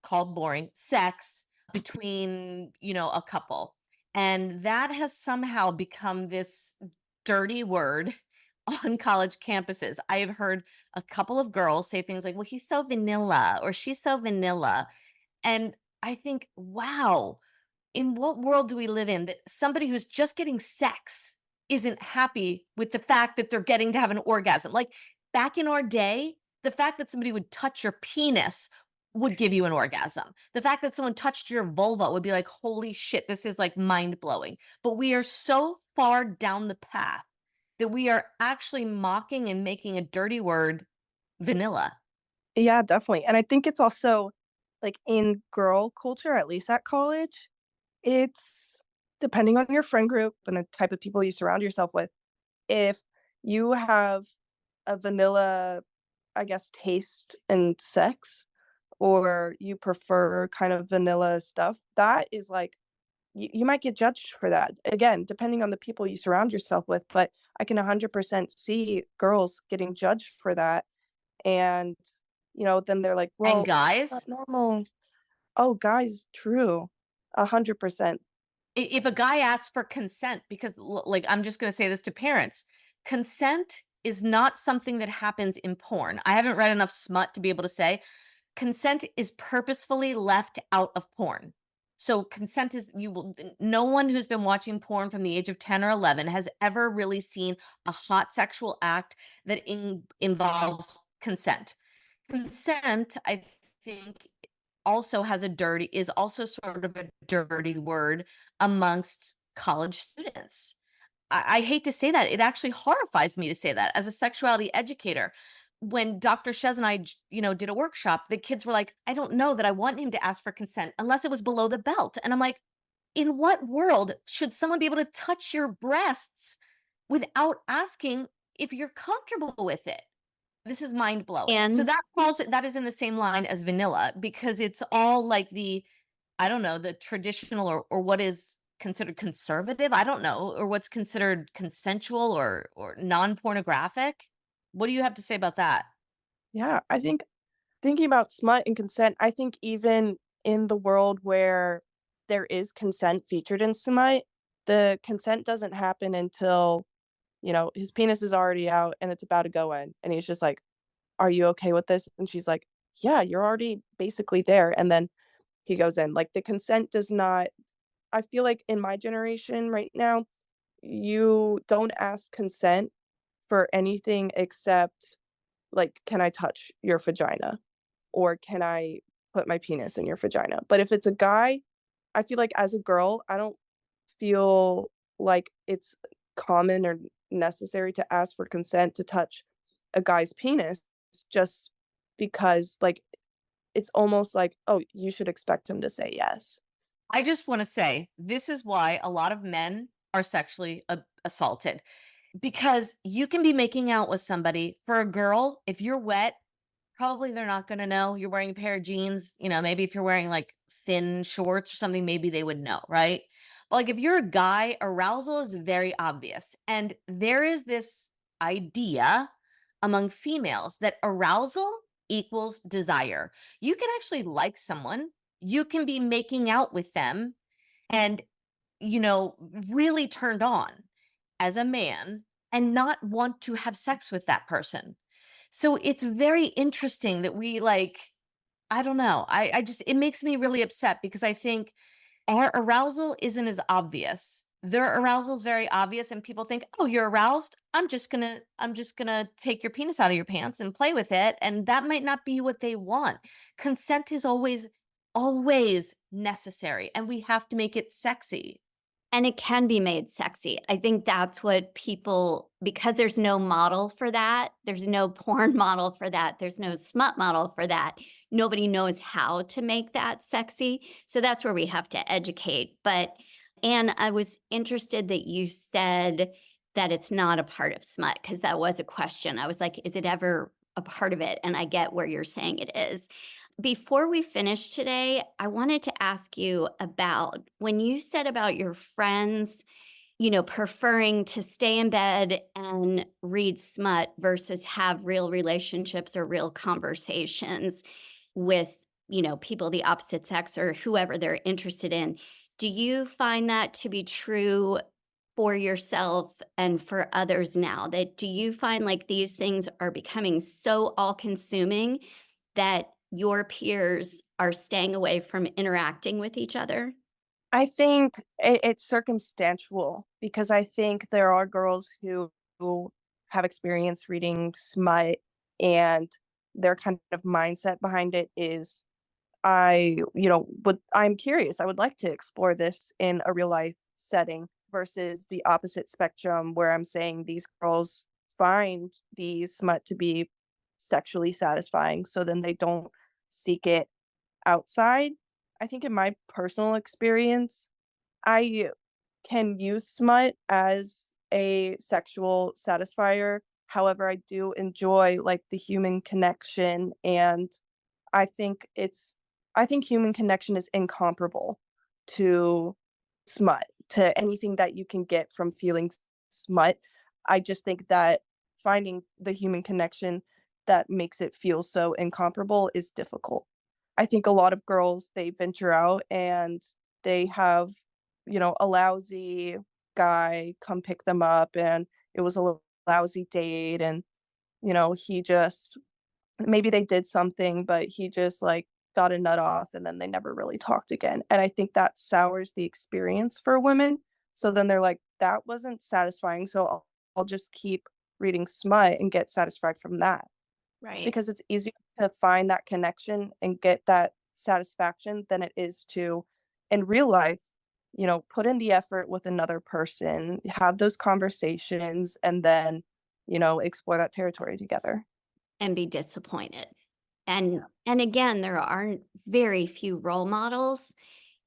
called boring sex between, a couple. And that has somehow become this dirty word on college campuses. I have heard a couple of girls say things like, well, he's so vanilla or she's so vanilla. And I think, wow, in what world do we live in that somebody who's just getting sex isn't happy with the fact that they're getting to have an orgasm? Like back in our day, the fact that somebody would touch your penis would give you an orgasm. The fact that someone touched your vulva would be like, holy shit, this is like mind blowing. But we are so far down the path that we are actually mocking and making a dirty word vanilla. Yeah, definitely. And I think it's also like in girl culture, at least at college, it's depending on your friend group and the type of people you surround yourself with. If you have a vanilla, I guess, taste in sex, or you prefer kind of vanilla stuff, that is like you might get judged for that. Again, depending on the people you surround yourself with, but I can 100% see girls getting judged for that. And, then they're like, And "Well, guys, not normal." Oh, guys, true. 100%. if a guy asks for consent, because like, I'm just going to say this to parents, consent is not something that happens in porn. I haven't read enough smut to be able to say consent is purposefully left out of porn. So consent is no one who's been watching porn from the age of 10 or 11 has ever really seen a hot sexual act that involves consent. Consent, I think, also has a dirty is also sort of a dirty word amongst college students. I hate to say that. It actually horrifies me to say that as a sexuality educator. When Dr. Chez and I, did a workshop, the kids were like, I don't know that I want him to ask for consent unless it was below the belt. And I'm like, in what world should someone be able to touch your breasts without asking if you're comfortable with it? This is mind blowing. So And that is in the same line as vanilla because it's all like I don't know, the traditional or what is considered conservative, I don't know, or what's considered consensual or non-pornographic. What do you have to say about that? Yeah, I think thinking about smut and consent, I think even in the world where there is consent featured in smut, the consent doesn't happen until, his penis is already out and it's about to go in, and he's just like, "Are you okay with this?" And she's like, "Yeah, you're already basically there." And then he goes in. Like, the consent does not I feel like in my generation right now, you don't ask consent for anything except, like, "Can I touch your vagina?" Or, "Can I put my penis in your vagina?" But if it's a guy, I feel like as a girl, I don't feel like it's common or necessary to ask for consent to touch a guy's penis just because, like, it's almost like, "Oh, you should expect him to say yes." I just want to say this is why a lot of men are sexually assaulted because you can be making out with somebody for a girl. If you're wet, probably they're not gonna know. You're wearing a pair of jeans, maybe if you're wearing, like, thin shorts or something, maybe they would know, right? But, like, if you're a guy, arousal is very obvious, and there is this idea among females that arousal equals desire. You can actually like someone, you can be making out with them and, really turned on as a man and not want to have sex with that person. So it's very interesting that we like, I don't know. I just it makes me really upset because I think our arousal isn't as obvious. Their arousal is very obvious and people think, "Oh, you're aroused? I'm just going to take your penis out of your pants and play with it." And that might not be what they want. Consent is always necessary and we have to make it sexy. And it can be made sexy. I think that's what people because there's no model for that, there's no porn model for that, there's no smut model for that. Nobody knows how to make that sexy. So that's where we have to educate. But and I was interested that you said that it's not a part of smut because that was a question. I was like, is it ever a part of it? And I get where you're saying it is. Before we finish today, I wanted to ask you about when you said about your friends, preferring to stay in bed and read smut versus have real relationships or real conversations with, people the opposite sex or whoever they're interested in. Do you find that to be true for yourself and for others now? That do you find like these things are becoming so all consuming that your peers are staying away from interacting with each other? I think it's circumstantial because I think there are girls who have experience reading smut, and their kind of mindset behind it is I'm curious. I would like to explore this in a real life setting versus the opposite spectrum where I'm saying these girls find the smut to be sexually satisfying, so then they don't seek it outside. I think in my personal experience, I can use smut as a sexual satisfier. However, I do enjoy like the human connection, and I think it's I think human connection is incomparable to smut, to anything that you can get from feeling smut. I just think that finding the human connection that makes it feel so incomparable is difficult. I think a lot of girls, they venture out and they have, a lousy guy come pick them up, and it was a lousy date, and, he just maybe they did something, but he just, like, got a nut off, and then they never really talked again, and I think that sours the experience for women, so then they're like, "That wasn't satisfying, so I'll just keep reading smut and get satisfied from that." Right. Because it's easier to find that connection and get that satisfaction than it is to, in real life, put in the effort with another person, have those conversations, and then, explore that territory together. And be disappointed. Yeah. And again, there aren't very few role models,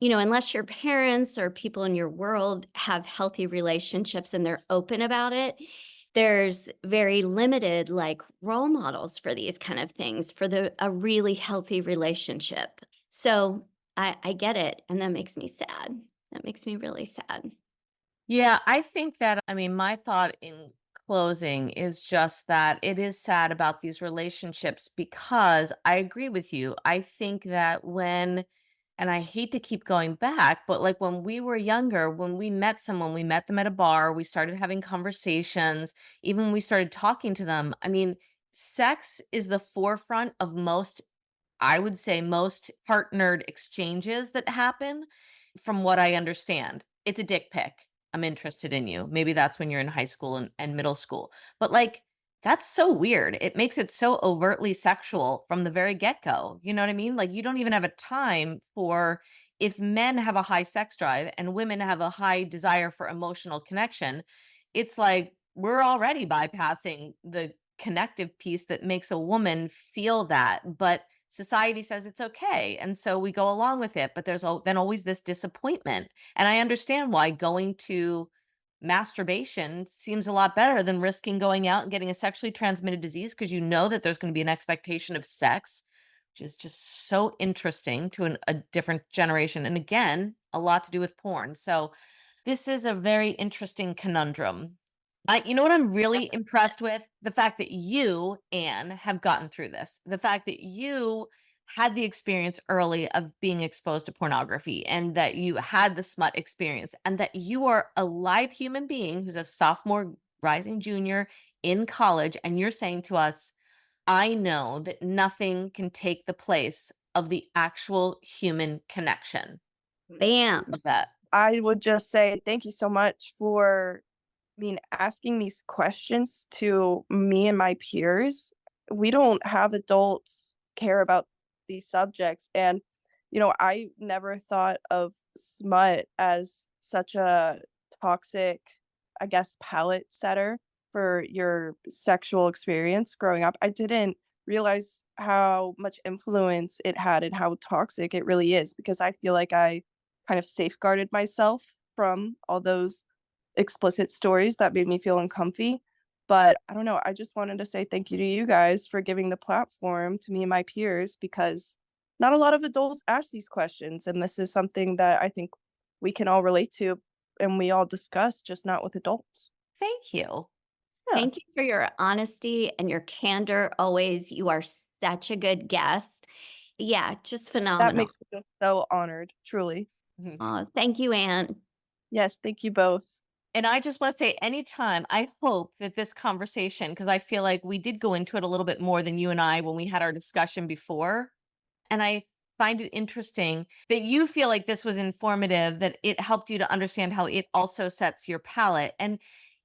unless your parents or people in your world have healthy relationships and they're open about it. There's very limited like role models for these kind of things for the a really healthy relationship. So I get it. And that makes me sad. That makes me really sad. Yeah, I think that, I mean, my thought in closing is just that it is sad about these relationships because I agree with you. I think that and I hate to keep going back, but like when we were younger, when we met someone, we met them at a bar, we started having conversations, even when we started talking to them. I mean, sex is the forefront of most, I would say, most partnered exchanges that happen from what I understand. It's a dick pic. I'm interested in you. Maybe that's when you're in high school and middle school. But like, that's so weird. It makes it so overtly sexual from the very get go. You know what I mean? Like, you don't even have a time for, if men have a high sex drive and women have a high desire for emotional connection, it's like we're already bypassing the connective piece that makes a woman feel that. But society says it's okay. And so we go along with it. But there's then always this disappointment. And I understand why going to masturbation seems a lot better than risking going out and getting a sexually transmitted disease because you know that there's going to be an expectation of sex, which is just so interesting to a different generation. And again, a lot to do with porn. So this is a very interesting conundrum. You know what I'm really impressed with? The fact that you, Anne, have gotten through this. The fact that you had the experience early of being exposed to pornography and that you had the smut experience and that you are a live human being who's a sophomore, rising junior in college. And you're saying to us, I know that nothing can take the place of the actual human connection. Bam. Love that. I would just say thank you so much for, asking these questions to me and my peers. We don't have adults care about these subjects, and, I never thought of smut as such a toxic, I guess, palette setter for your sexual experience growing up. I didn't realize how much influence it had and how toxic it really is, because I feel like I kind of safeguarded myself from all those explicit stories that made me feel uncomfy. But I don't know, I just wanted to say thank you to you guys for giving the platform to me and my peers, because not a lot of adults ask these questions. And this is something that I think we can all relate to and we all discuss, just not with adults. Thank you. Yeah, Thank you for your honesty and your candor always. You are such a good guest. Yeah, just that phenomenal. makes me feel so honored, truly. Oh, thank you, Anne. Yes, thank you both. And I just want to say, anytime, I hope that this conversation, because I feel like we did go into it a little bit more than you and I when we had our discussion before. And I find it interesting that you feel like this was informative, that it helped you to understand how it also sets your palette. And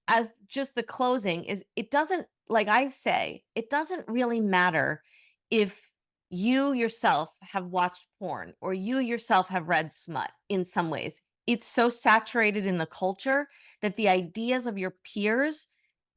as just the closing is, it doesn't, like I say, it doesn't really matter if you yourself have watched porn or you yourself have read smut in some ways. It's so saturated in the culture that the ideas of your peers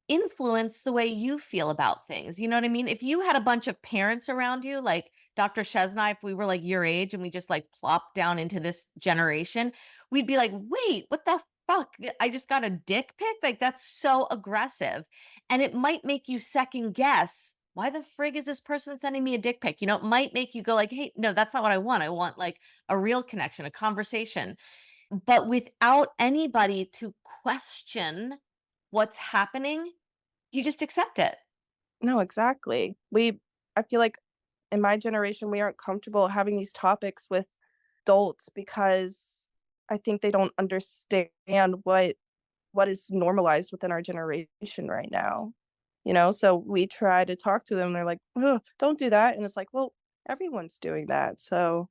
influence the way you feel about things. You know what I mean? If you had a bunch of parents around you, like Dr. Chez and I, if we were like your age and we just like plopped down into this generation, we'd be like, wait, what the fuck? I just got a dick pic? Like, that's so aggressive. And it might make you second guess. Why the frig is this person sending me a dick pic? You know, it might make you go like, hey, no, that's not what I want. I want like a real connection, a conversation, but without anybody to question what's happening, you just accept it. No, exactly. I feel like in my generation, we aren't comfortable having these topics with adults because I think they don't understand what is normalized within our generation right now. So we try to talk to them, and they're like, "Ugh, don't do that." And it's like, well, everyone's doing that. So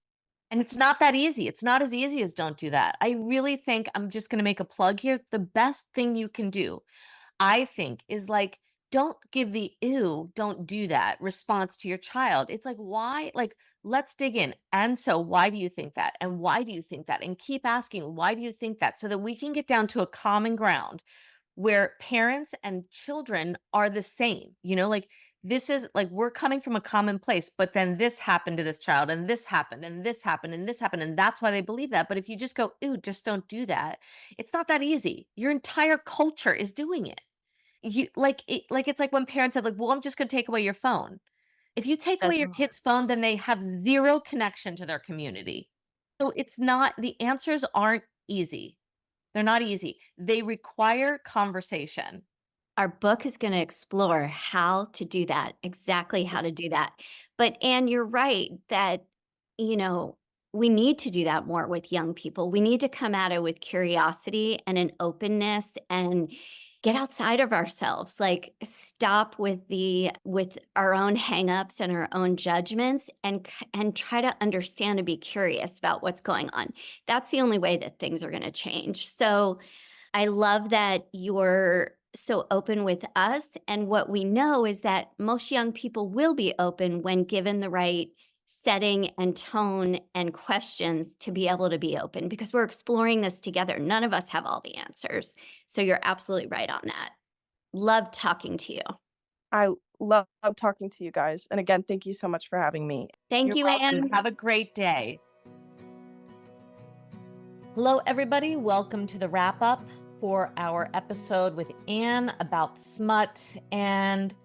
And it's not that easy. It's not as easy as don't do that. I really think I'm just going to make a plug here. The best thing you can do, I think, is like, don't give the ew, don't do that response to your child. It's like, why? Like, let's dig in. And so, why do you think that? And why do you think that? And keep asking, why do you think that? So that we can get down to a common ground where parents and children are the same. Like, this is like we're coming from a common place, but then this happened to this child, and this happened, and this happened, and this happened, and that's why they believe that. But if you just go, ooh, just don't do that, it's not that easy. Your entire culture is doing it. It's like when parents said, like, well, I'm just gonna take away your phone. If you take away that's your kid's phone, then they have zero connection to their community. So it's not the answers aren't easy. They're not easy. They require conversation. Our book is going to explore how to do that, exactly how to do that. But Anne, you're right that, you know, we need to do that more with young people. We need to come at it with curiosity and an openness and get outside of ourselves. Like stop with our own hangups and our own judgments and try to understand and be curious about what's going on. That's the only way that things are going to change. So I love that you're so open with us. And what we know is that most young people will be open when given the right setting and tone and questions to be able to be open because we're exploring this together. None of us have all the answers. So you're absolutely right on that. Love talking to you. I love talking to you guys. And again, thank you so much for having me. Thank You're you, welcome. Anne. Have a great day. Hello, everybody. Welcome to the wrap up for our episode with Anne about smut. And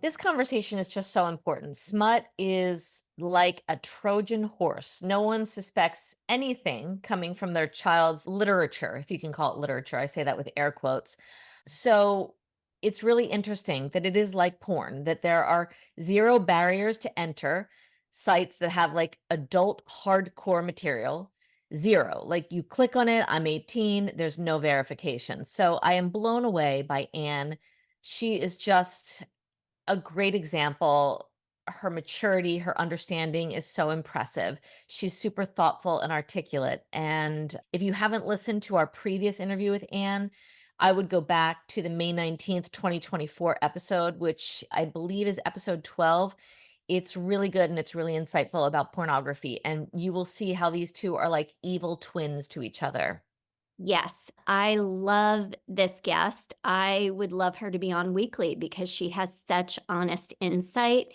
this conversation is just so important. Smut is like a Trojan horse. No one suspects anything coming from their child's literature, if you can call it literature. I say that with air quotes. So it's really interesting that it is like porn, that there are zero barriers to enter sites that have like adult hardcore material. Zero. Like you click on it, I'm 18, there's no verification. So I am blown away by Anne. She is just a great example. Her maturity, her understanding is so impressive. She's super thoughtful and articulate. And if you haven't listened to our previous interview with Anne, I would go back to the May 19th, 2024 episode, which I believe is episode 12. It's really good and it's really insightful about pornography. And you will see how these two are like evil twins to each other. Yes, I love this guest. I would love her to be on weekly because she has such honest insight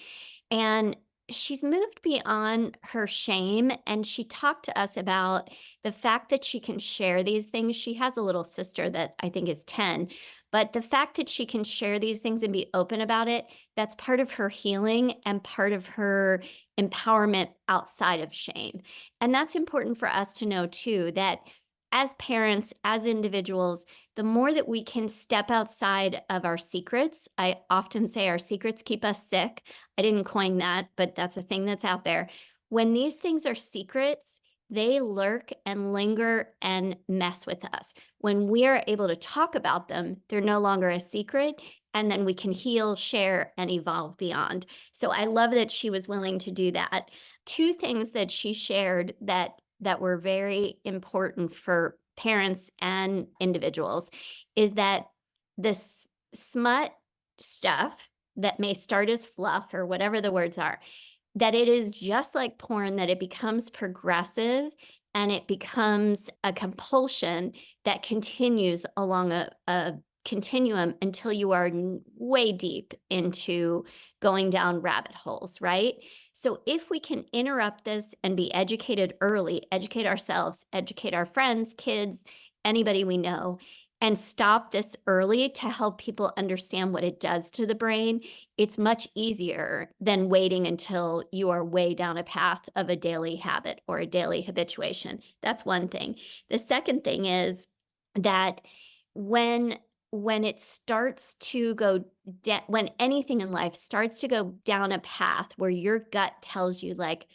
and she's moved beyond her shame. And she talked to us about the fact that she can share these things. She has a little sister that I think is 10, but the fact that she can share these things and be open about it, that's part of her healing and part of her empowerment outside of shame. And that's important for us to know too, that as parents, as individuals, the more that we can step outside of our secrets, I often say our secrets keep us sick. I didn't coin that, but that's a thing that's out there. When these things are secrets, they lurk and linger and mess with us. When we are able to talk about them, they're no longer a secret, and then we can heal, share, and evolve beyond. So I love that she was willing to do that. Two things that she shared that were very important for parents and individuals is that this smut stuff that may start as fluff or whatever the words are, that it is just like porn, that it becomes progressive and it becomes a compulsion that continues along a continuum until you are way deep into going down rabbit holes, right? So if we can interrupt this and be educated early, educate ourselves, educate our friends, kids, anybody we know, and stop this early to help people understand what it does to the brain, it's much easier than waiting until you are way down a path of a daily habit or a daily habituation. That's one thing. The second thing is that when when it starts to go when anything in life starts to go down a path where your gut tells you like,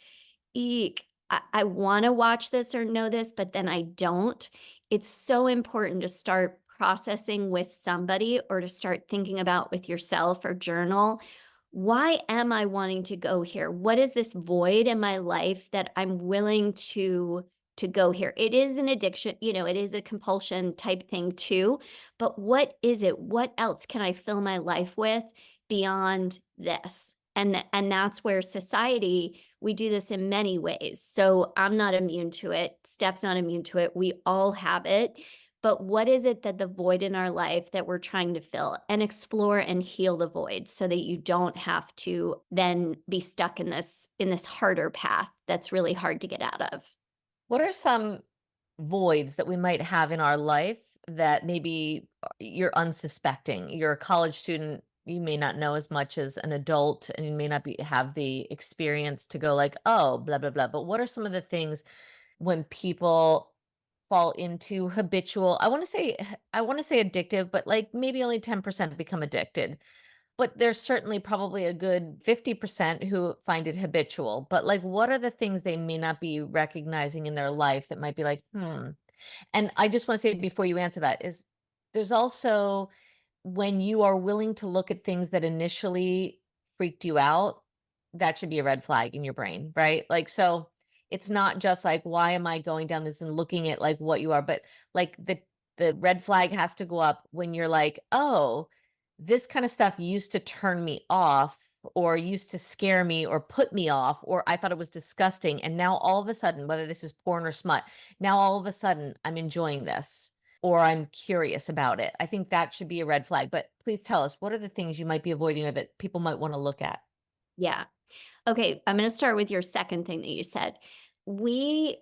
eek, I want to watch this or know this, but then I don't. It's so important to start processing with somebody or to start thinking about with yourself or journal. Why am I wanting to go here? What is this void in my life that I'm willing to go here? It is an addiction, it is a compulsion type thing too, but what is it? What else can I fill my life with beyond this? And that's where society, we do this in many ways. So I'm not immune to it. Steph's not immune to it. We all have it. But what is it that the void in our life that we're trying to fill and explore and heal the void so that you don't have to then be stuck in this harder path that's really hard to get out of? What are some voids that we might have in our life that maybe you're unsuspecting? You're a college student, you may not know as much as an adult, and you may not have the experience to go like, oh, blah, blah, blah. But what are some of the things when people fall into habitual, I want to say addictive, but like maybe only 10% become addicted. But there's certainly probably a good 50% who find it habitual. But like what are the things they may not be recognizing in their life that might be like, hmm. And I just want to say before you answer that is there's also when you are willing to look at things that initially freaked you out, that should be a red flag in your brain, right? Like, so it's not just like, why am I going down this and looking at like what you are, but like the red flag has to go up when you're like, oh, this kind of stuff used to turn me off or used to scare me or put me off, or I thought it was disgusting. And now all of a sudden, whether this is porn or smut, now all of a sudden I'm enjoying this or I'm curious about it. I think that should be a red flag. But please tell us, what are the things you might be avoiding or that people might want to look at? Yeah. Okay, I'm going to start with your second thing that you said. We,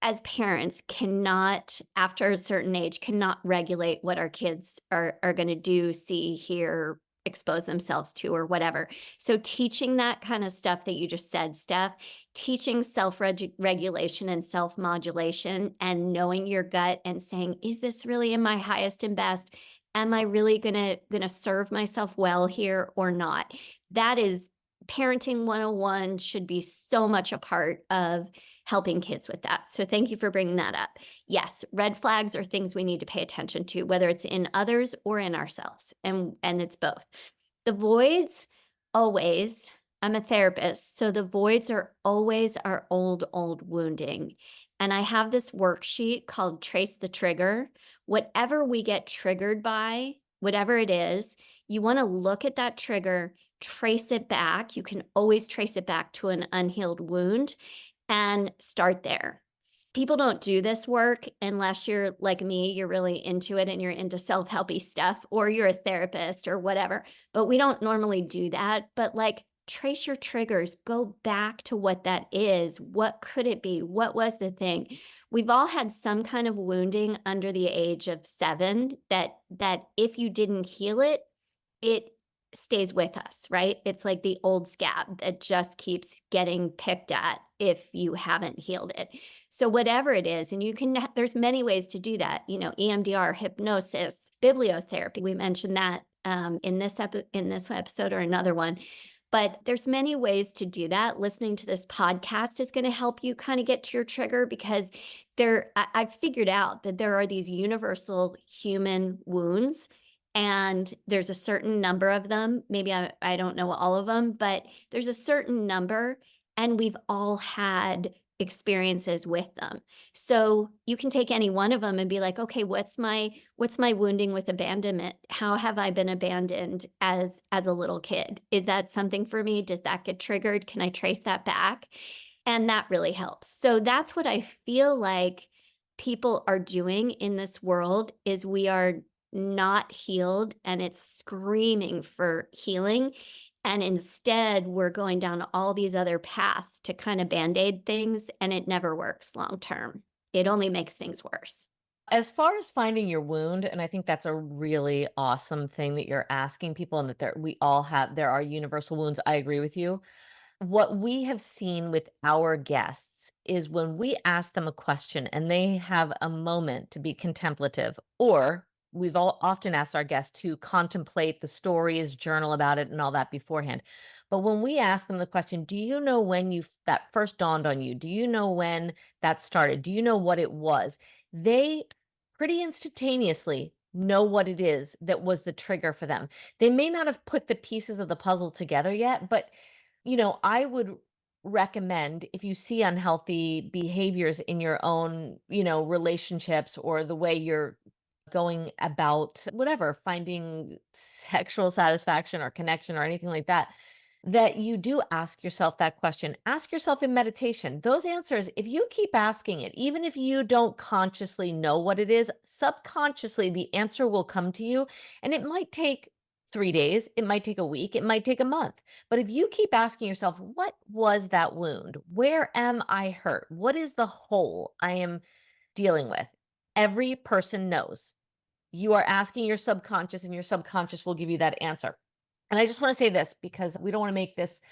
as parents, cannot, after a certain age, cannot regulate what our kids are going to do, see, hear, expose themselves to, or whatever. So, teaching that kind of stuff that you just said, Steph, teaching self regulation and self modulation and knowing your gut and saying, is this really in my highest and best? Am I really gonna serve myself well here or not? That is parenting 101 should be so much a part of helping kids with that. So thank you for bringing that up. Yes, red flags are things we need to pay attention to, whether it's in others or in ourselves. And it's both. The voids always, I'm a therapist, so the voids are always our old wounding. And I have this worksheet called Trace the Trigger. Whatever we get triggered by, whatever it is, you want to look at that trigger, trace it back. You can always trace it back to an unhealed wound and start there. People don't do this work unless you're like me, you're really into it and you're into self-helpy stuff, or you're a therapist or whatever. But we don't normally do that. But like, trace your triggers, go back to what that is. What could it be? What was the thing? We've all had some kind of wounding under the age of 7 that if you didn't heal it, it stays with us, right? It's like the old scab that just keeps getting picked at if you haven't healed it. So whatever it is, and you can, there's many ways to do that, EMDR, hypnosis, bibliotherapy. We mentioned that in this episode or another one. But there's many ways to do that. Listening to this podcast is going to help you kind of get to your trigger, because I've figured out that there are these universal human wounds, and there's a certain number of them. Maybe I don't know all of them, but there's a certain number, and we've all had experiences with them. So you can take any one of them and be like, okay, what's my wounding with abandonment? How have I been abandoned as a little kid? Is that something for me? Did that get triggered? Can I trace that back? And that really helps. So that's what I feel like people are doing in this world is we are not healed and it's screaming for healing. And instead, we're going down all these other paths to kind of band-aid things, and it never works long term. It only makes things worse. As far as finding your wound, and I think that's a really awesome thing that you're asking people, and that there are universal wounds. I agree with you. What we have seen with our guests is when we ask them a question and they have a moment to be contemplative, or we've all often asked our guests to contemplate the stories, journal about it, and all that beforehand. But when we ask them the question, do you know when that first dawned on you? Do you know when that started? Do you know what it was? They pretty instantaneously know what it is that was the trigger for them. They may not have put the pieces of the puzzle together yet, but I would recommend if you see unhealthy behaviors in your own, relationships, or the way you're going about whatever, finding sexual satisfaction or connection or anything like that, that you do ask yourself that question. Ask yourself in meditation. Those answers, if you keep asking it, even if you don't consciously know what it is, subconsciously the answer will come to you. And it might take 3 days, it might take a week, it might take a month. But if you keep asking yourself, what was that wound? Where am I hurt? What is the hole I am dealing with? Every person knows. You are asking your subconscious, and your subconscious will give you that answer. And I just want to say this because we don't want to make this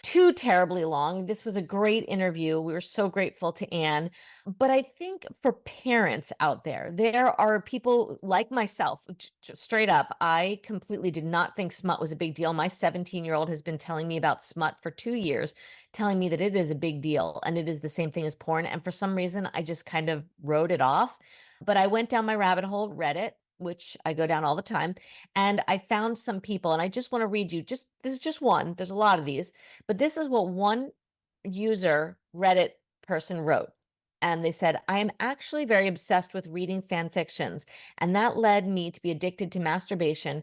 too terribly long. This was a great interview. We were so grateful to Anne. But I think for parents out there are people like myself, just straight up. I completely did not think smut was a big deal. My 17-year-old has been telling me about smut for 2 years, telling me that it is a big deal and it is the same thing as porn. And for some reason, I just kind of wrote it off. But I went down my rabbit hole, Reddit, which I go down all the time, and I found some people, and I just want to read you, this is just one, there's a lot of these, but this is what one user Reddit person wrote. And they said, I am actually very obsessed with reading fan fictions, and that led me to be addicted to masturbation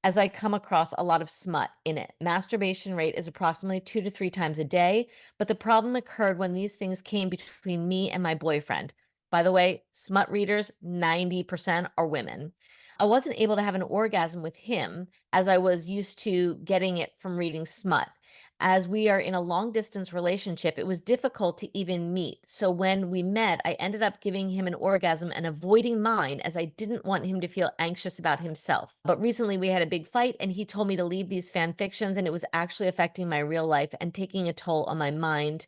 as I come across a lot of smut in it. Masturbation rate is approximately 2 to 3 times a day, but the problem occurred when these things came between me and my boyfriend. By the way, smut readers, 90% are women. I wasn't able to have an orgasm with him as I was used to getting it from reading smut. As we are in a long distance relationship, it was difficult to even meet. So when we met, I ended up giving him an orgasm and avoiding mine as I didn't want him to feel anxious about himself. But recently we had a big fight and he told me to leave these fan fictions, and it was actually affecting my real life and taking a toll on my mind.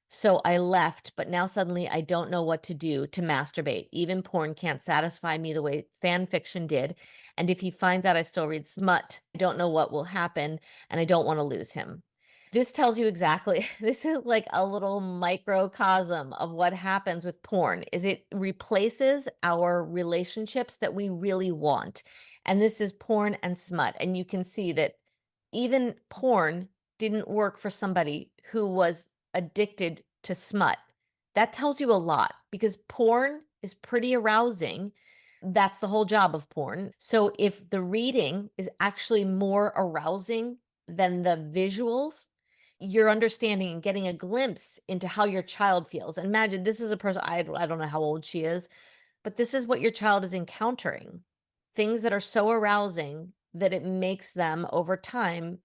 So I left, but now suddenly I don't know what to do to masturbate. Even porn can't satisfy me the way fan fiction did. And if he finds out I still read smut, I don't know what will happen, and I don't want to lose him. This tells you exactly, this is like a little microcosm of what happens with porn is it replaces our relationships that we really want. And this is porn and smut. And you can see that even porn didn't work for somebody who was addicted to smut. That tells you a lot because porn is pretty arousing. That's the whole job of porn. So if the reading is actually more arousing than the visuals, you're understanding and getting a glimpse into how your child feels. And imagine this is a person, I don't know how old she is, but this is what your child is encountering. Things that are so arousing that it makes them over time.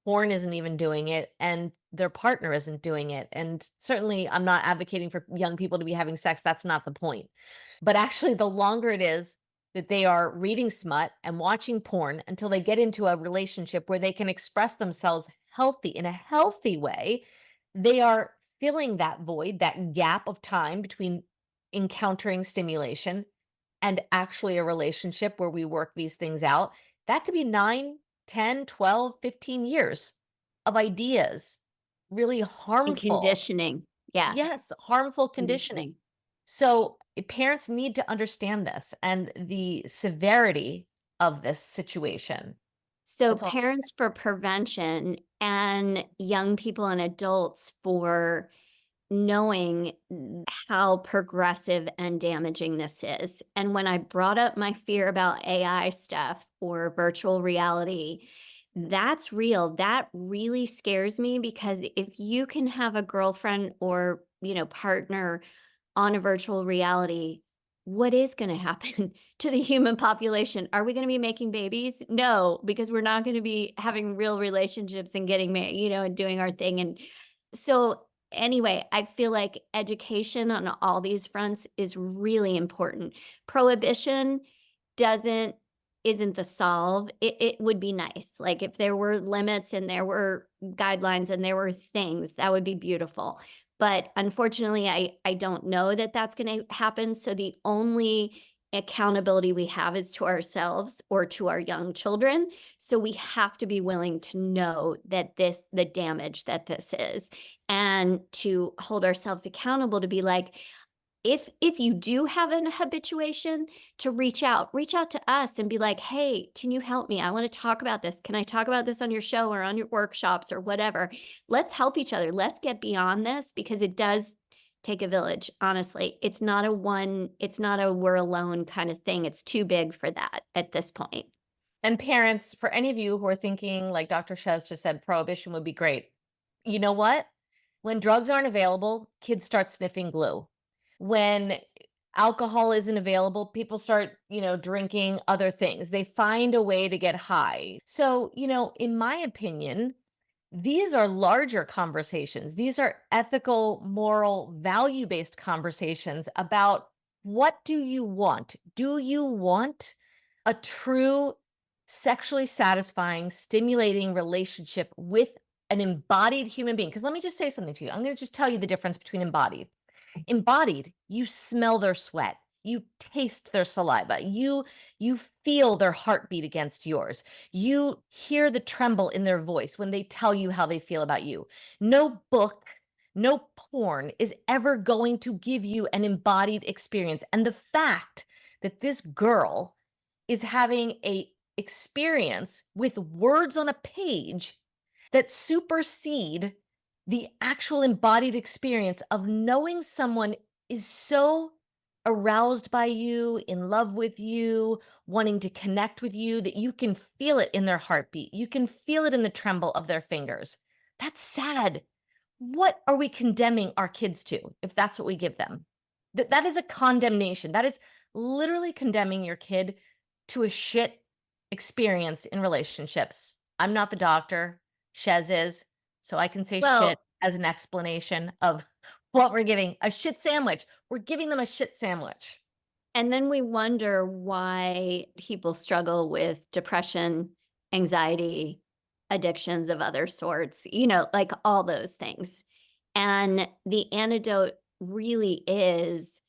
Porn isn't even doing it, and their partner isn't doing it. And certainly, I'm not advocating for young people to be having sex. That's not the point. But actually, the longer it is that they are reading smut and watching porn until they get into a relationship where they can express themselves in a healthy way, they are filling that void, that gap of time between encountering stimulation and actually a relationship where we work these things out. That could be 9, 10, 12, 15 years of ideas, really And harmful. conditioning. Yeah, Yes, harmful conditioning. conditioning. So parents need to understand this and the severity of this situation. So That's all. parents for prevention and young people and adults for knowing how progressive and damaging this is. And when I brought up my fear about AI stuff or virtual reality, that's real. That really scares me because if you can have a girlfriend or, partner on a virtual reality, what is going to happen to the human population? Are we going to be making babies? No, because we're not going to be having real relationships and getting married, and doing our thing. And so, anyway, I feel like education on all these fronts is really important. Prohibition doesn't isn't the solve. It would be nice. Like if there were limits and there were guidelines and there were things, that would be beautiful. But unfortunately, I don't know that that's going to happen. So the only accountability we have is to ourselves or to our young children. So we have to be willing to know that the damage that this is, and to hold ourselves accountable to be like, if you do have an habituation, to reach out to us and be like, hey, can you help me? I want to talk about this. Can I talk about this on your show or on your workshops or whatever? Let's help each other. Let's get beyond this because it does take a village. Honestly, it's not a we're alone kind of thing. It's too big for that at this point. And parents, for any of you who are thinking, like Dr. Chez just said, prohibition would be great. You know what? When drugs aren't available, kids start sniffing glue. When alcohol isn't available, people start, drinking other things. They find a way to get high. So, in my opinion, these are larger conversations. These are ethical, moral, value-based conversations about what do you want? Do you want a true sexually satisfying, stimulating relationship with an embodied human being? Because let me just say something to you. I'm going to just tell you the difference between embodied. Embodied, you smell their sweat, you taste their saliva, you feel their heartbeat against yours, you hear the tremble in their voice when they tell you how they feel about you. No book, no porn is ever going to give you an embodied experience. And the fact that this girl is having a experience with words on a page that supersede the actual embodied experience of knowing someone is so aroused by you, in love with you, wanting to connect with you, that you can feel it in their heartbeat. You can feel it in the tremble of their fingers. That's sad. What are we condemning our kids to if that's what we give them? That is a condemnation. That is literally condemning your kid to a shit experience in relationships. I'm not the doctor. Chez is. So I can say shit as an explanation of what we're giving. A shit sandwich. We're giving them a shit sandwich. And then we wonder why people struggle with depression, anxiety, addictions of other sorts, like all those things. And the antidote really is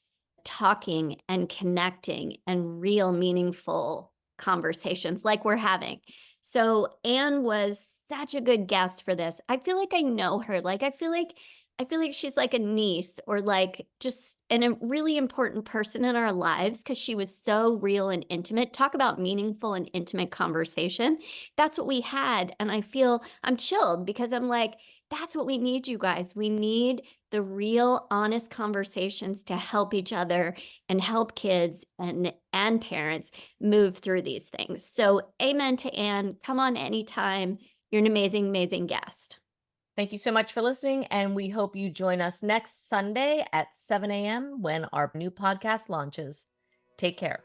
talking and connecting and real meaningful conversations like we're having. So Anne was such a good guest for this. I feel like I know her. Like I feel like she's like a niece or like just a really important person in our lives because she was so real and intimate. Talk about meaningful and intimate conversation. That's what we had. And I'm chilled because I'm like, that's what we need, you guys. We need the real, honest conversations to help each other and help kids and parents move through these things. So amen to Anne. Come on anytime. You're an amazing, amazing guest. Thank you so much for listening, and we hope you join us next Sunday at 7 a.m. when our new podcast launches. Take care.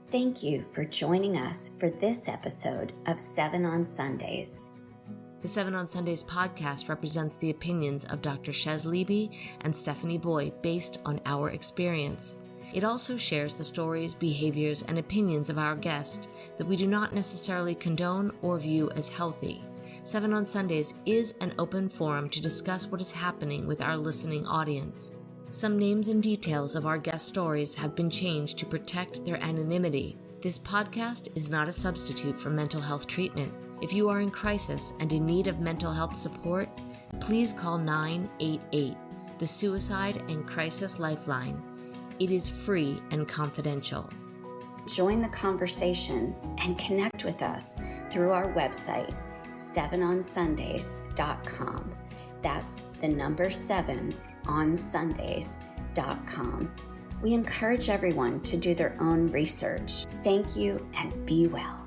Thank you for joining us for this episode of 7 on Sundays. The 7 on Sundays podcast represents the opinions of Dr. Chez Leeby and Stephanie Boye based on our experience. It also shares the stories, behaviors, and opinions of our guests that we do not necessarily condone or view as healthy. 7 on Sundays is an open forum to discuss what is happening with our listening audience. Some names and details of our guest stories have been changed to protect their anonymity. This podcast is not a substitute for mental health treatment. If you are in crisis and in need of mental health support, please call 988, the Suicide and Crisis Lifeline. It is free and confidential. Join the conversation and connect with us through our website, 7onsundays.com. That's the number 7 on Sundays.com. We encourage everyone to do their own research. Thank you and be well.